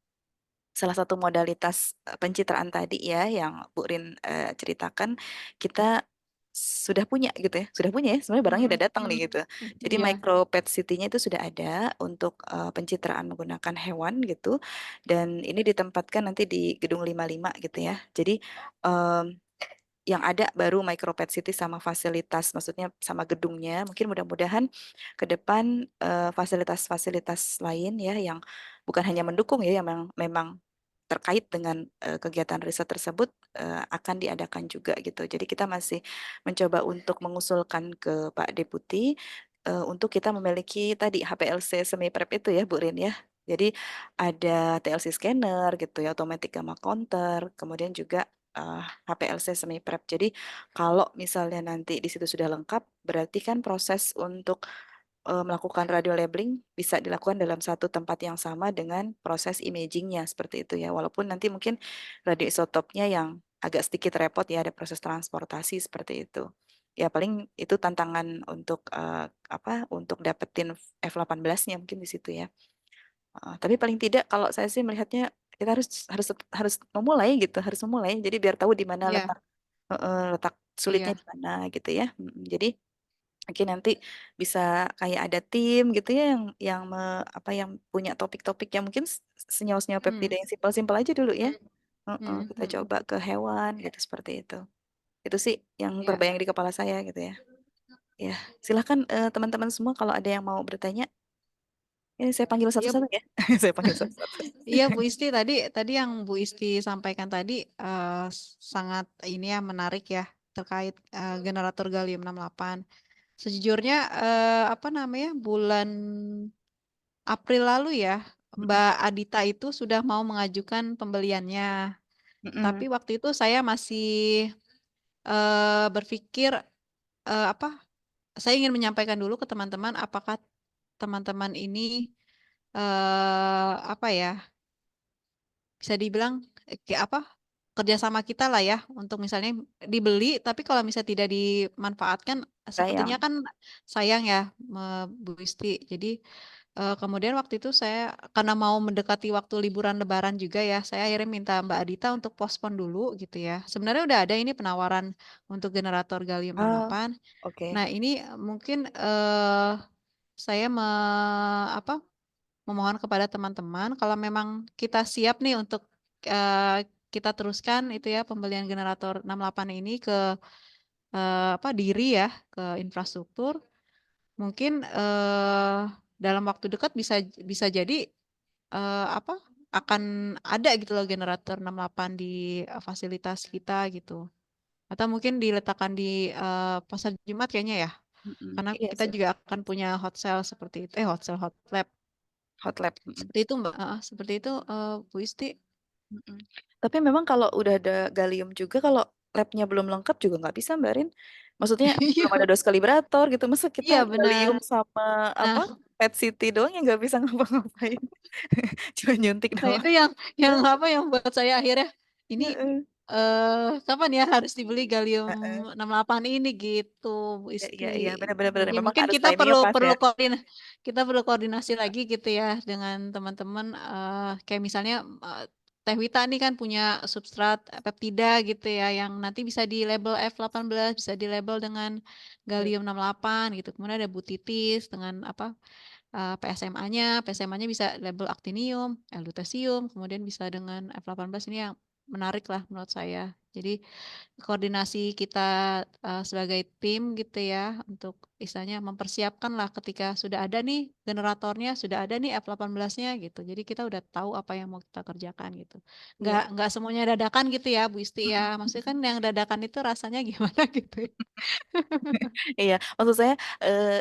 Speaker 1: salah satu modalitas pencitraan tadi ya yang Bu Rin ceritakan kita sudah punya gitu ya, sudah punya ya, sebenarnya barangnya
Speaker 2: Mm,
Speaker 1: udah datang nih
Speaker 2: mm,
Speaker 1: gitu. Jadi
Speaker 2: Iya.
Speaker 1: micro PET CT-nya itu sudah ada untuk pencitraan menggunakan hewan gitu, dan ini ditempatkan nanti di gedung 55 gitu ya. Jadi em, yang ada baru micro PET CT sama fasilitas, maksudnya sama gedungnya. Mungkin mudah-mudahan ke depan fasilitas-fasilitas lain ya yang bukan hanya mendukung ya, yang memang terkait dengan kegiatan riset tersebut akan diadakan juga gitu. Jadi kita masih mencoba untuk mengusulkan ke Pak Deputi untuk kita memiliki tadi HPLC semi prep itu ya Bu Rin ya. Jadi ada TLC scanner gitu ya, automatic gamma counter, kemudian juga HPLC semi prep. Jadi kalau misalnya nanti di situ sudah lengkap, berarti kan proses untuk melakukan radio labeling bisa dilakukan dalam satu tempat yang sama dengan proses imagingnya seperti itu ya. Walaupun nanti mungkin radioisotopnya yang agak sedikit repot ya, ada proses transportasi seperti itu. Ya paling itu tantangan untuk apa? Untuk dapetin F18-nya mungkin di situ ya. Tapi paling tidak kalau saya sih melihatnya kita harus harus harus memulai gitu, harus memulai. Jadi biar tahu di mana
Speaker 2: Iya,
Speaker 1: letak sulitnya
Speaker 2: iya.
Speaker 1: di mana gitu ya. Jadi mungkin nanti bisa kayak ada tim gitu ya yang apa yang punya topik-topik yang mungkin senyawa-senyawa
Speaker 2: Mm,
Speaker 1: peptida yang simpel-simpel aja dulu ya.
Speaker 2: mm, mm,
Speaker 1: Kita
Speaker 2: mm.
Speaker 1: coba ke hewan gitu seperti itu. Itu sih yang
Speaker 2: Iya.
Speaker 1: terbayang di kepala saya gitu ya. Ya, silakan teman-teman semua kalau ada yang mau bertanya. Ini saya panggil
Speaker 2: Iya, Bu.
Speaker 1: satu-satu ya. Saya panggil satu-satu.
Speaker 2: Iya, Bu Isti tadi tadi yang Bu Isti sampaikan tadi sangat ini ya menarik ya terkait generator gallium 68. Sejujurnya apa namanya bulan April lalu ya
Speaker 1: Mm-mm,
Speaker 2: Mbak Adita itu sudah mau mengajukan pembeliannya. Tapi
Speaker 1: mm-mm,
Speaker 2: waktu itu saya masih berpikir apa? Saya ingin menyampaikan dulu ke teman-teman apakah teman-teman ini apa ya, bisa dibilang kayak apa, kerjasama kita lah ya untuk misalnya dibeli, tapi kalau misalnya tidak dimanfaatkan, sepertinya
Speaker 1: Sayang.
Speaker 2: kan sayang ya, Bu Isti. Jadi kemudian waktu itu saya karena mau mendekati waktu liburan Lebaran juga ya, saya akhirnya minta Mbak Adita untuk pospon dulu gitu ya. Sebenarnya udah ada ini penawaran untuk generator gallium
Speaker 1: Oh,
Speaker 2: 68.
Speaker 1: oke.
Speaker 2: Nah ini mungkin saya apa, memohon kepada teman-teman kalau memang kita siap nih untuk kita teruskan itu ya pembelian generator 68 ini ke apa diri ya, ke infrastruktur. Mungkin dalam waktu dekat bisa bisa jadi apa, akan ada gitu loh generator 68 di fasilitas kita gitu. Atau mungkin diletakkan di Pasar Jumat kayaknya ya.
Speaker 1: Mm-mm.
Speaker 2: Karena
Speaker 1: Iya
Speaker 2: kita
Speaker 1: sih,
Speaker 2: juga akan punya hot cell seperti itu, hot cell, hot lab.
Speaker 1: hot lab. Mm-mm.
Speaker 2: Seperti itu Mbak. Seperti itu Bu Isti.
Speaker 1: Mm-mm. Tapi memang kalau udah ada gallium juga, kalau labnya belum lengkap juga nggak bisa, Mbak Rin. Maksudnya belum ada
Speaker 2: Iya,
Speaker 1: dos kalibrator gitu. Masa kita
Speaker 2: iya
Speaker 1: gallium
Speaker 2: benar.
Speaker 1: sama apa
Speaker 2: Nah,
Speaker 1: PET CT doang yang nggak bisa ngapa-ngapain. Cuma nyuntik
Speaker 2: nah
Speaker 1: doang.
Speaker 2: itu yang apa yang buat saya akhirnya ini
Speaker 1: Heeh.
Speaker 2: kapan ya harus dibeli gallium
Speaker 1: Heeh.
Speaker 2: 68 ini gitu, Bu
Speaker 1: Ya,
Speaker 2: Isti.
Speaker 1: iya, iya, benar-benar benar.
Speaker 2: Ya
Speaker 1: Memang
Speaker 2: mungkin
Speaker 1: harus
Speaker 2: kita
Speaker 1: timingnya
Speaker 2: perlu
Speaker 1: pas ya.
Speaker 2: perlu kita perlu koordinasi lagi gitu ya dengan teman-teman kayak misalnya Teh Wita nih kan punya substrat peptida gitu ya yang nanti bisa di label F18, bisa di label dengan
Speaker 1: Iya,
Speaker 2: gallium 68 gitu. Kemudian ada butitis dengan apa PSMA-nya, PSMA-nya bisa label actinium, L-lutetium, kemudian bisa dengan F18 ini yang menarik lah menurut saya. Jadi koordinasi kita sebagai tim gitu ya untuk istilahnya mempersiapkan lah ketika sudah ada nih generatornya, sudah ada nih F18-nya gitu. Jadi kita udah tahu apa yang mau kita kerjakan gitu.
Speaker 1: iya.
Speaker 2: Nggak semuanya dadakan gitu ya Bu Isti ya. Maksudnya kan yang dadakan itu rasanya gimana gitu ya.
Speaker 1: Iya, maksud saya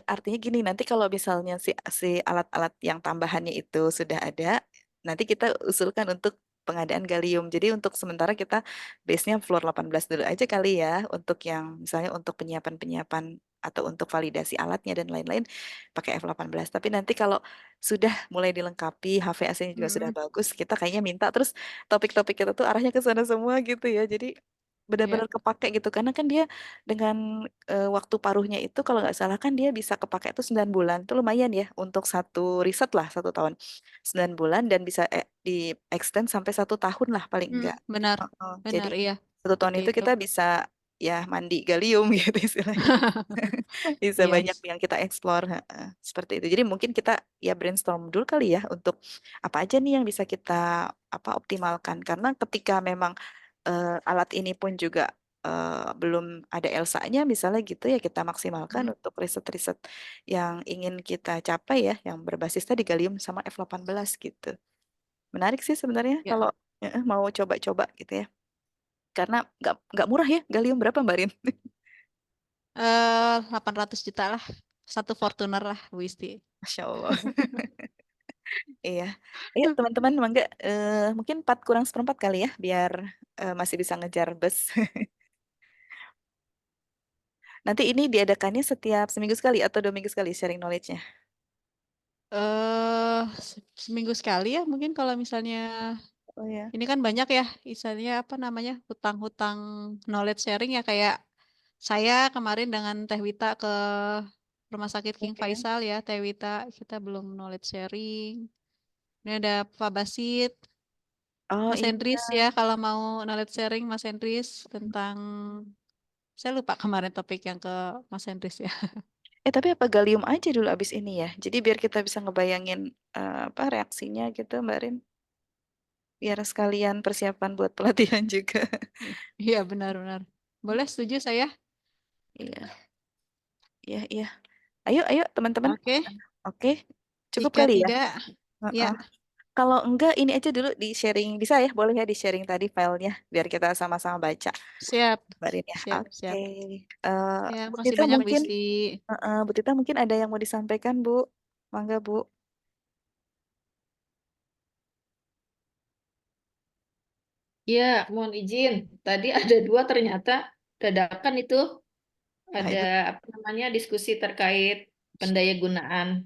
Speaker 1: artinya gini, nanti kalau misalnya si alat-alat yang tambahannya itu sudah ada, nanti kita usulkan untuk pengadaan gallium. Jadi untuk sementara kita base-nya floor 18 dulu aja kali ya, untuk yang misalnya untuk penyiapan-penyiapan atau untuk validasi alatnya dan lain-lain pakai F18. Tapi nanti kalau sudah mulai dilengkapi, HVAC-nya juga sudah
Speaker 2: Hmm,
Speaker 1: bagus, kita kayaknya minta terus topik-topik kita tuh arahnya ke sana semua gitu ya. Jadi
Speaker 2: ya.
Speaker 1: benar-benar kepake gitu karena kan dia dengan waktu paruhnya itu kalau nggak salah kan dia bisa kepake itu 9 bulan. Itu lumayan ya untuk satu riset lah 1 tahun. 9 bulan dan bisa di extend sampai 1 tahun lah paling
Speaker 2: Hmm,
Speaker 1: enggak.
Speaker 2: benar,
Speaker 1: Heeh. Jadi
Speaker 2: benar iya
Speaker 1: 1 tahun
Speaker 2: seperti
Speaker 1: itu
Speaker 2: itu.
Speaker 1: kita bisa ya mandi gallium gitu istilahnya. Bisa
Speaker 2: Iya.
Speaker 1: banyak yang kita explore. Heeh. Seperti itu. Jadi mungkin kita ya brainstorm dulu kali ya untuk apa aja nih yang bisa kita apa optimalkan. Karena ketika memang alat ini pun juga belum ada Elsa-nya misalnya gitu ya kita maksimalkan
Speaker 2: Hmm,
Speaker 1: untuk riset-riset yang ingin kita capai ya yang berbasis tadi gallium sama F18 gitu. Menarik sih sebenarnya
Speaker 2: ya.
Speaker 1: kalau mau coba-coba gitu ya. Karena nggak murah ya gallium berapa Mbak Rin?
Speaker 2: 800 juta lah. Satu Fortuner lah, Bu Isti.
Speaker 1: Masya Allah. Iya. Ayo teman-teman mangga mungkin 4 kurang seperempat kali ya biar masih bisa ngejar bus. Nanti ini diadakannya setiap seminggu sekali atau 2 minggu sekali sharing knowledge-nya.
Speaker 2: Seminggu sekali ya, mungkin kalau misalnya
Speaker 1: Oh ya.
Speaker 2: ini kan banyak ya, misalnya apa namanya, hutang-hutang knowledge sharing ya kayak saya kemarin dengan Teh Wita ke Rumah Sakit King
Speaker 1: Oke.
Speaker 2: Faisal ya, Teh Wita kita belum knowledge sharing. Ini ada Pak Basit,
Speaker 1: Oh
Speaker 2: Mas
Speaker 1: iya.
Speaker 2: Hendris ya, kalau mau knowledge sharing Mas Hendris tentang, saya lupa kemarin topik yang ke Mas Hendris ya.
Speaker 1: Tapi apa gallium aja dulu abis ini ya. Jadi biar kita bisa ngebayangin apa reaksinya gitu Mbak Rin. Biar sekalian persiapan buat pelatihan juga.
Speaker 2: Iya benar-benar. Boleh setuju saya.
Speaker 1: Iya, iya, iya. Ayo, ayo teman-teman.
Speaker 2: Oke,
Speaker 1: Oke, cukup
Speaker 2: jika
Speaker 1: kali ya.
Speaker 2: tidak, ya
Speaker 1: Heeh. Kalau enggak ini aja dulu di sharing bisa ya, boleh ya di sharing tadi filenya biar kita sama-sama baca.
Speaker 2: siap,
Speaker 1: Mbak Rin ya.
Speaker 2: siap,
Speaker 1: Oke.
Speaker 2: siap.
Speaker 1: Eh,
Speaker 2: Ya,
Speaker 1: Bu
Speaker 2: makasih
Speaker 1: Tita
Speaker 2: banyak Bu
Speaker 1: mungkin,
Speaker 2: Isti.
Speaker 1: Bu Tita mungkin ada yang mau disampaikan Bu. Mangga Bu.
Speaker 4: Ya, mohon izin. Tadi ada dua ternyata dadakan itu
Speaker 1: Nah
Speaker 4: ada
Speaker 1: itu
Speaker 4: apa namanya diskusi terkait pendayagunaan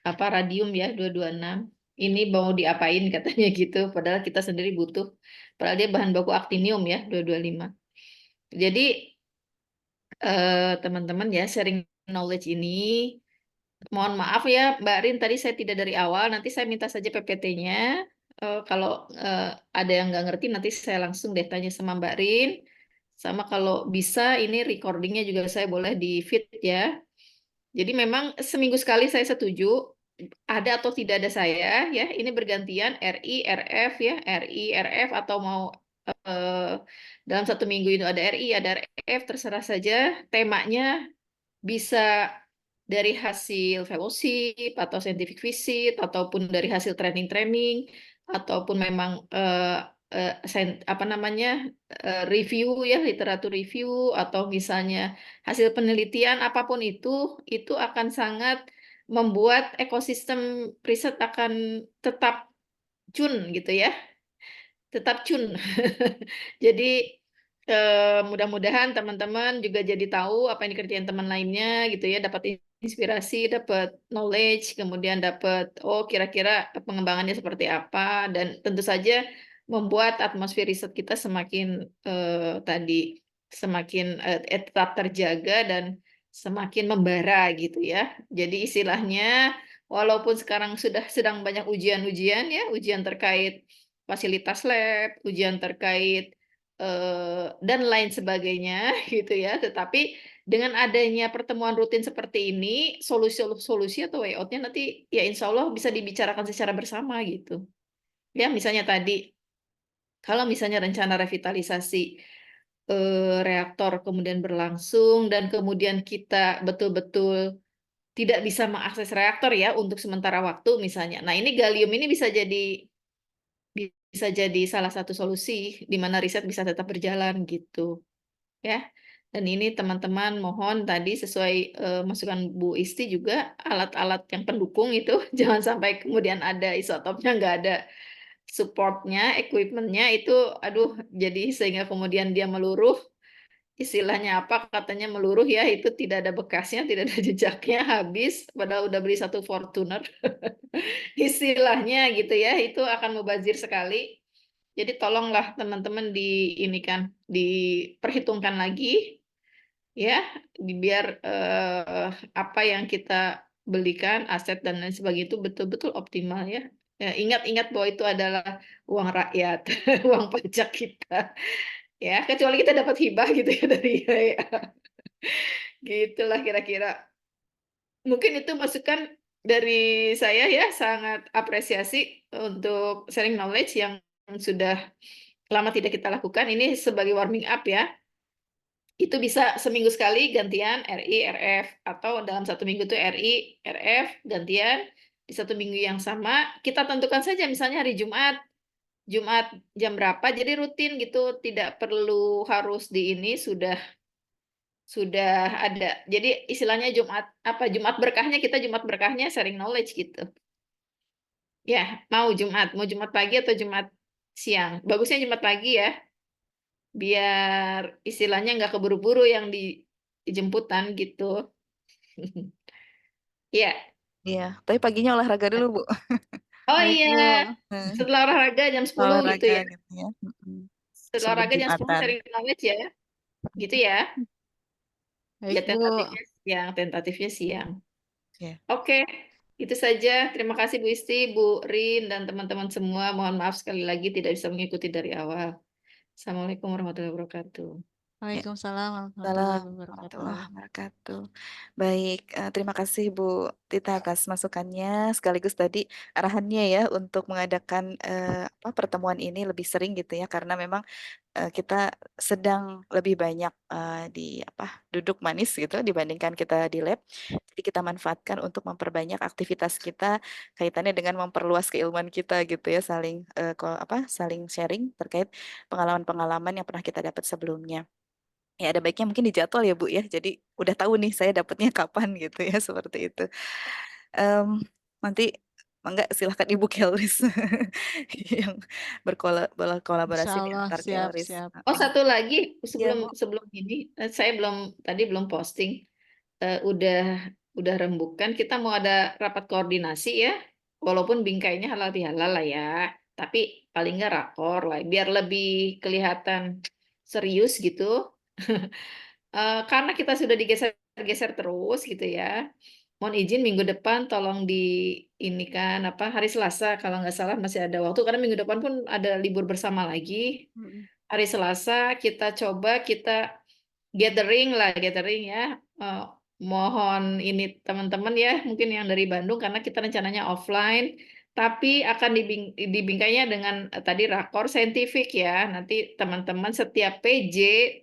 Speaker 4: apa radium ya 226. Ini mau diapain katanya gitu. Padahal kita sendiri butuh. Padahal dia bahan baku aktinium ya 225. Jadi teman-teman ya sharing knowledge ini. Mohon maaf ya Mbak Rin, tadi saya tidak dari awal. Nanti saya minta saja PPT-nya. Kalau ada yang nggak ngerti, nanti saya langsung deh tanya sama Mbak Rin. Sama kalau bisa ini recordingnya juga saya boleh di feed ya. Jadi memang seminggu sekali saya setuju. Ada atau tidak ada saya ya. Ini bergantian RI, RF ya, RI, RF atau mau eh, dalam satu minggu itu ada RI, ada RF, terserah saja. Temanya bisa dari hasil fellowship atau scientific visit ataupun dari hasil training-training ataupun memang apa namanya review ya literatur review atau misalnya hasil penelitian apapun itu akan sangat membuat ekosistem riset akan tetap cun gitu ya, tetap cun. Jadi mudah-mudahan teman-teman juga jadi tahu apa yang dikerjain teman lainnya gitu ya, dapat inspirasi, dapat knowledge, kemudian dapat oh kira-kira pengembangannya seperti apa dan tentu saja membuat atmosfer riset kita semakin tadi semakin tetap terjaga dan semakin membara gitu ya. Jadi istilahnya walaupun sekarang sudah sedang banyak ujian-ujian ya, ujian terkait fasilitas lab, ujian terkait dan lain sebagainya gitu ya. Tetapi dengan adanya pertemuan rutin seperti ini, solusi-solusi atau way out-nya nanti ya insya Allah bisa dibicarakan secara bersama gitu. Ya misalnya tadi, kalau misalnya rencana revitalisasi reaktor kemudian berlangsung dan kemudian kita betul-betul tidak bisa mengakses reaktor ya untuk sementara waktu misalnya. Nah ini gallium ini bisa jadi salah satu solusi di mana riset bisa tetap berjalan gitu ya. Dan ini teman-teman mohon tadi sesuai masukan Bu Isti juga alat-alat yang pendukung itu jangan sampai kemudian ada isotopnya nggak ada supportnya, equipmentnya itu aduh jadi sehingga kemudian dia meluruh istilahnya apa katanya meluruh ya itu tidak ada bekasnya, tidak ada jejaknya habis padahal udah beli satu Fortuner istilahnya gitu ya itu akan mubazir sekali. Jadi tolonglah teman-teman ini kan diperhitungkan lagi ya biar apa yang kita belikan aset dan lain sebagainya itu betul-betul optimal ya. Ya, ingat-ingat bahwa itu adalah uang rakyat, uang pajak kita. Ya, kecuali kita dapat hibah gitu ya dari IAEA. Gitulah kira-kira. Mungkin itu masukan dari saya ya, sangat apresiasi untuk sharing knowledge yang sudah lama tidak kita lakukan. Ini sebagai warming up ya. Itu bisa seminggu sekali gantian RI, RF. Atau dalam satu minggu itu RI, RF, gantian. Di satu minggu yang sama, kita tentukan saja misalnya hari Jumat. Jumat jam berapa, jadi rutin gitu. Tidak perlu harus di ini, sudah ada. Jadi istilahnya Jumat berkahnya kita Jumat berkahnya sharing knowledge gitu. Ya, mau Jumat pagi atau Jumat siang. Bagusnya Jumat pagi ya, biar istilahnya nggak keburu-buru yang dijemputan gitu. Ya.
Speaker 1: Iya, tapi paginya olahraga dulu, Bu.
Speaker 4: Oh iya,
Speaker 1: Ayo. Nah,
Speaker 4: setelah olahraga jam 10 gitu
Speaker 1: olahraga
Speaker 4: ya.
Speaker 1: gitu ya. Mm-mm.
Speaker 4: Setelah
Speaker 1: Sebelum
Speaker 4: olahraga jam 10
Speaker 1: Jumatan.
Speaker 4: sharing knowledge ya. Gitu ya. Ya
Speaker 2: Baik, Bu.
Speaker 4: tentatifnya siang.
Speaker 1: Ya.
Speaker 4: Oke, itu saja. Terima kasih Bu Isti, Bu Rin, dan teman-teman semua. Mohon maaf sekali lagi tidak bisa mengikuti dari awal. Assalamualaikum warahmatullahi wabarakatuh.
Speaker 1: Ya.
Speaker 2: Waalaikumsalam warahmatullahi
Speaker 1: Salam
Speaker 2: wabarakatuh.
Speaker 1: warahmatullahi wabarakatuh. Baik, terima kasih Bu Tita atas masukannya, sekaligus tadi arahannya ya untuk mengadakan pertemuan ini lebih sering gitu ya, karena memang kita sedang lebih banyak di duduk manis gitu dibandingkan kita di lab. Jadi kita manfaatkan untuk memperbanyak aktivitas kita kaitannya dengan memperluas keilmuan kita gitu ya, saling saling sharing terkait pengalaman-pengalaman yang pernah kita dapat sebelumnya. Ya ada baiknya mungkin dijadwal ya Bu ya. Jadi udah tahu nih saya dapatnya kapan gitu ya seperti itu. Em, Nanti enggak silahkan Ibu Kelris yang
Speaker 2: Insya
Speaker 1: berkolaborasi di
Speaker 2: Allah,
Speaker 1: antar
Speaker 2: siap,
Speaker 1: Kelris.
Speaker 2: siap.
Speaker 4: Oh, satu lagi
Speaker 1: Ya
Speaker 4: sebelum
Speaker 1: Bu.
Speaker 4: sebelum ini saya tadi belum posting udah udah rembukan, kita mau ada rapat koordinasi ya, walaupun bingkainya halal bihalal lah ya, tapi paling nggak rakor lah, biar lebih kelihatan serius gitu. Karena kita sudah digeser-geser terus gitu ya. Mohon izin minggu depan tolong di ini kan apa hari Selasa kalau nggak salah masih ada waktu karena minggu depan pun ada libur bersama lagi.
Speaker 2: Mm-mm.
Speaker 4: Hari Selasa kita coba kita gathering ya. Eh, Mohon ini teman-teman ya mungkin yang dari Bandung karena kita rencananya offline tapi akan dibingkainya dengan tadi rakor saintifik ya. Nanti teman-teman setiap PJ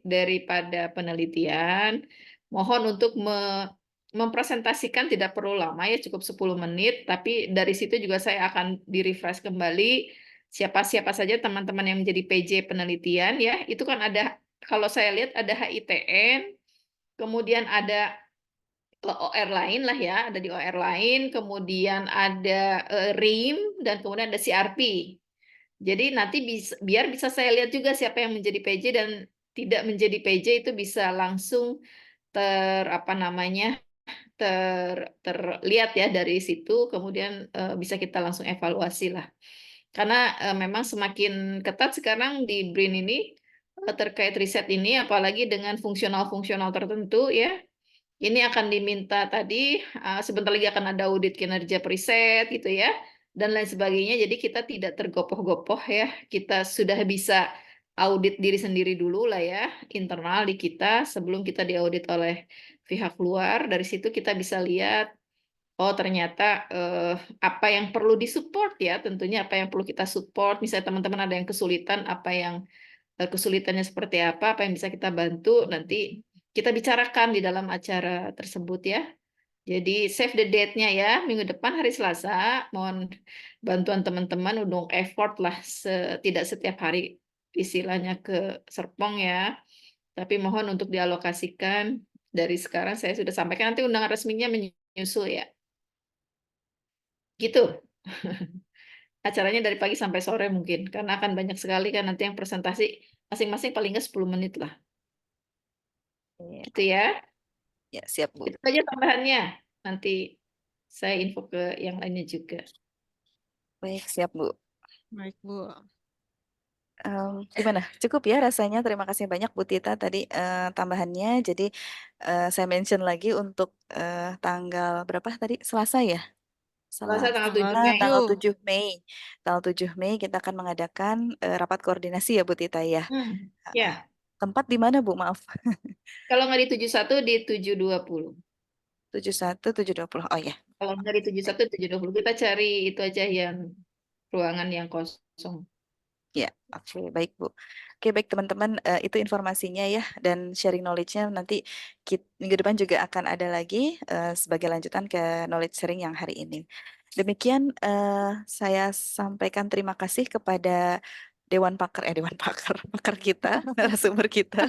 Speaker 4: daripada penelitian mohon untuk mempresentasikan tidak perlu lama ya cukup 10 menit tapi dari situ juga saya akan di-refresh kembali siapa-siapa saja teman-teman yang menjadi PJ penelitian ya. Itu kan ada kalau saya lihat ada HITN, kemudian ada OR lain lah ya, ada di OR lain, kemudian ada RIM, dan kemudian ada CRP. Jadi nanti biar bisa saya lihat juga siapa yang menjadi PJ dan tidak menjadi PJ itu bisa langsung apa namanya terlihat ya dari situ, kemudian bisa kita langsung evaluasi lah. Karena memang semakin ketat sekarang di BRIN ini terkait riset ini, apalagi dengan fungsional-fungsional tertentu ya. Ini akan diminta tadi, sebentar lagi akan ada audit kinerja periset gitu ya, dan lain sebagainya. Jadi kita tidak tergopoh-gopoh ya, kita sudah bisa audit diri sendiri dulu lah ya, internal di kita sebelum kita diaudit oleh pihak luar. Dari situ kita bisa lihat, oh ternyata apa yang perlu disupport ya, tentunya apa yang perlu kita support. Misalnya teman-teman ada yang kesulitan, apa yang kesulitannya seperti apa yang bisa kita bantu, nanti kita bicarakan di dalam acara tersebut ya. Jadi save the date-nya ya, minggu depan hari Selasa, mohon bantuan teman-teman untuk effort lah, tidak setiap hari istilahnya ke Serpong ya, tapi mohon untuk dialokasikan dari sekarang saya sudah sampaikan, nanti undangan resminya menyusul ya. Gitu. Acaranya dari pagi sampai sore mungkin, karena akan banyak sekali kan nanti yang presentasi masing-masing paling nggak 10 menit lah.
Speaker 1: Iya.
Speaker 4: Gitu ya.
Speaker 1: Ya, siap Bu.
Speaker 4: Itu aja tambahannya. Nanti saya info ke yang lainnya juga.
Speaker 1: Baik, siap Bu.
Speaker 2: Baik, Bu.
Speaker 1: Gimana? Cukup ya rasanya. Terima kasih banyak Bu Tita tadi tambahannya. Jadi saya mention lagi untuk tanggal berapa tadi? Selasa ya?
Speaker 4: Selasa tanggal
Speaker 2: Tanggal
Speaker 4: 7
Speaker 1: Selasa
Speaker 4: Mei.
Speaker 1: tanggal
Speaker 2: 7.
Speaker 1: 7 Mei. Tanggal 7 Mei kita akan mengadakan rapat koordinasi ya Bu Tita ya.
Speaker 4: Ya,
Speaker 1: Tempat di mana Bu? Maaf.
Speaker 4: kalau nggak di 71 di 720.
Speaker 1: 71 720. Oh ya.
Speaker 4: Kalau nggak di 71 720 kita cari itu aja yang ruangan yang kosong.
Speaker 1: Ya, oke, baik Bu. Oke, baik teman-teman, itu informasinya ya, dan sharing knowledge-nya nanti minggu depan juga akan ada lagi sebagai lanjutan ke knowledge sharing yang hari ini. Demikian saya sampaikan terima kasih kepada Dewan Pakar, pakar kita, narasumber kita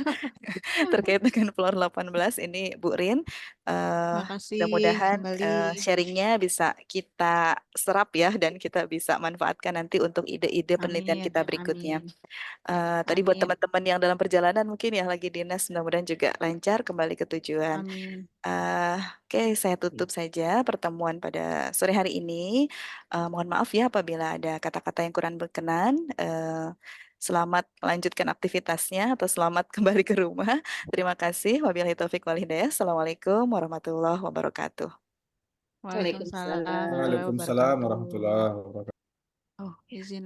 Speaker 1: terkait dengan Floor 18 ini Bu Rin.
Speaker 2: Terima kasih
Speaker 1: Mudah-mudahan
Speaker 2: kembali.
Speaker 1: sharingnya bisa kita serap ya dan kita bisa manfaatkan nanti untuk ide-ide penelitian
Speaker 2: Amin.
Speaker 1: kita berikutnya.
Speaker 2: Amin.
Speaker 1: Tadi buat
Speaker 2: Amin.
Speaker 1: teman-teman yang dalam perjalanan mungkin ya lagi dinas, mudah-mudahan juga lancar kembali ke tujuan.
Speaker 2: Amin.
Speaker 1: Oke, saya tutup saja pertemuan pada sore hari ini. Mohon maaf ya apabila ada kata-kata yang kurang berkenan. Selamat melanjutkan aktivitasnya atau selamat kembali ke rumah. Terima kasih. Wabillahi taufik wal hidayah. Assalamualaikum warahmatullahi wabarakatuh.
Speaker 2: Waalaikumsalam
Speaker 4: Waalaikumsalam.
Speaker 2: warahmatullahi
Speaker 5: Waalaikumsalam
Speaker 2: wabarakatuh.
Speaker 5: warahmatullahi wabarakatuh.
Speaker 1: Oh.
Speaker 2: Izin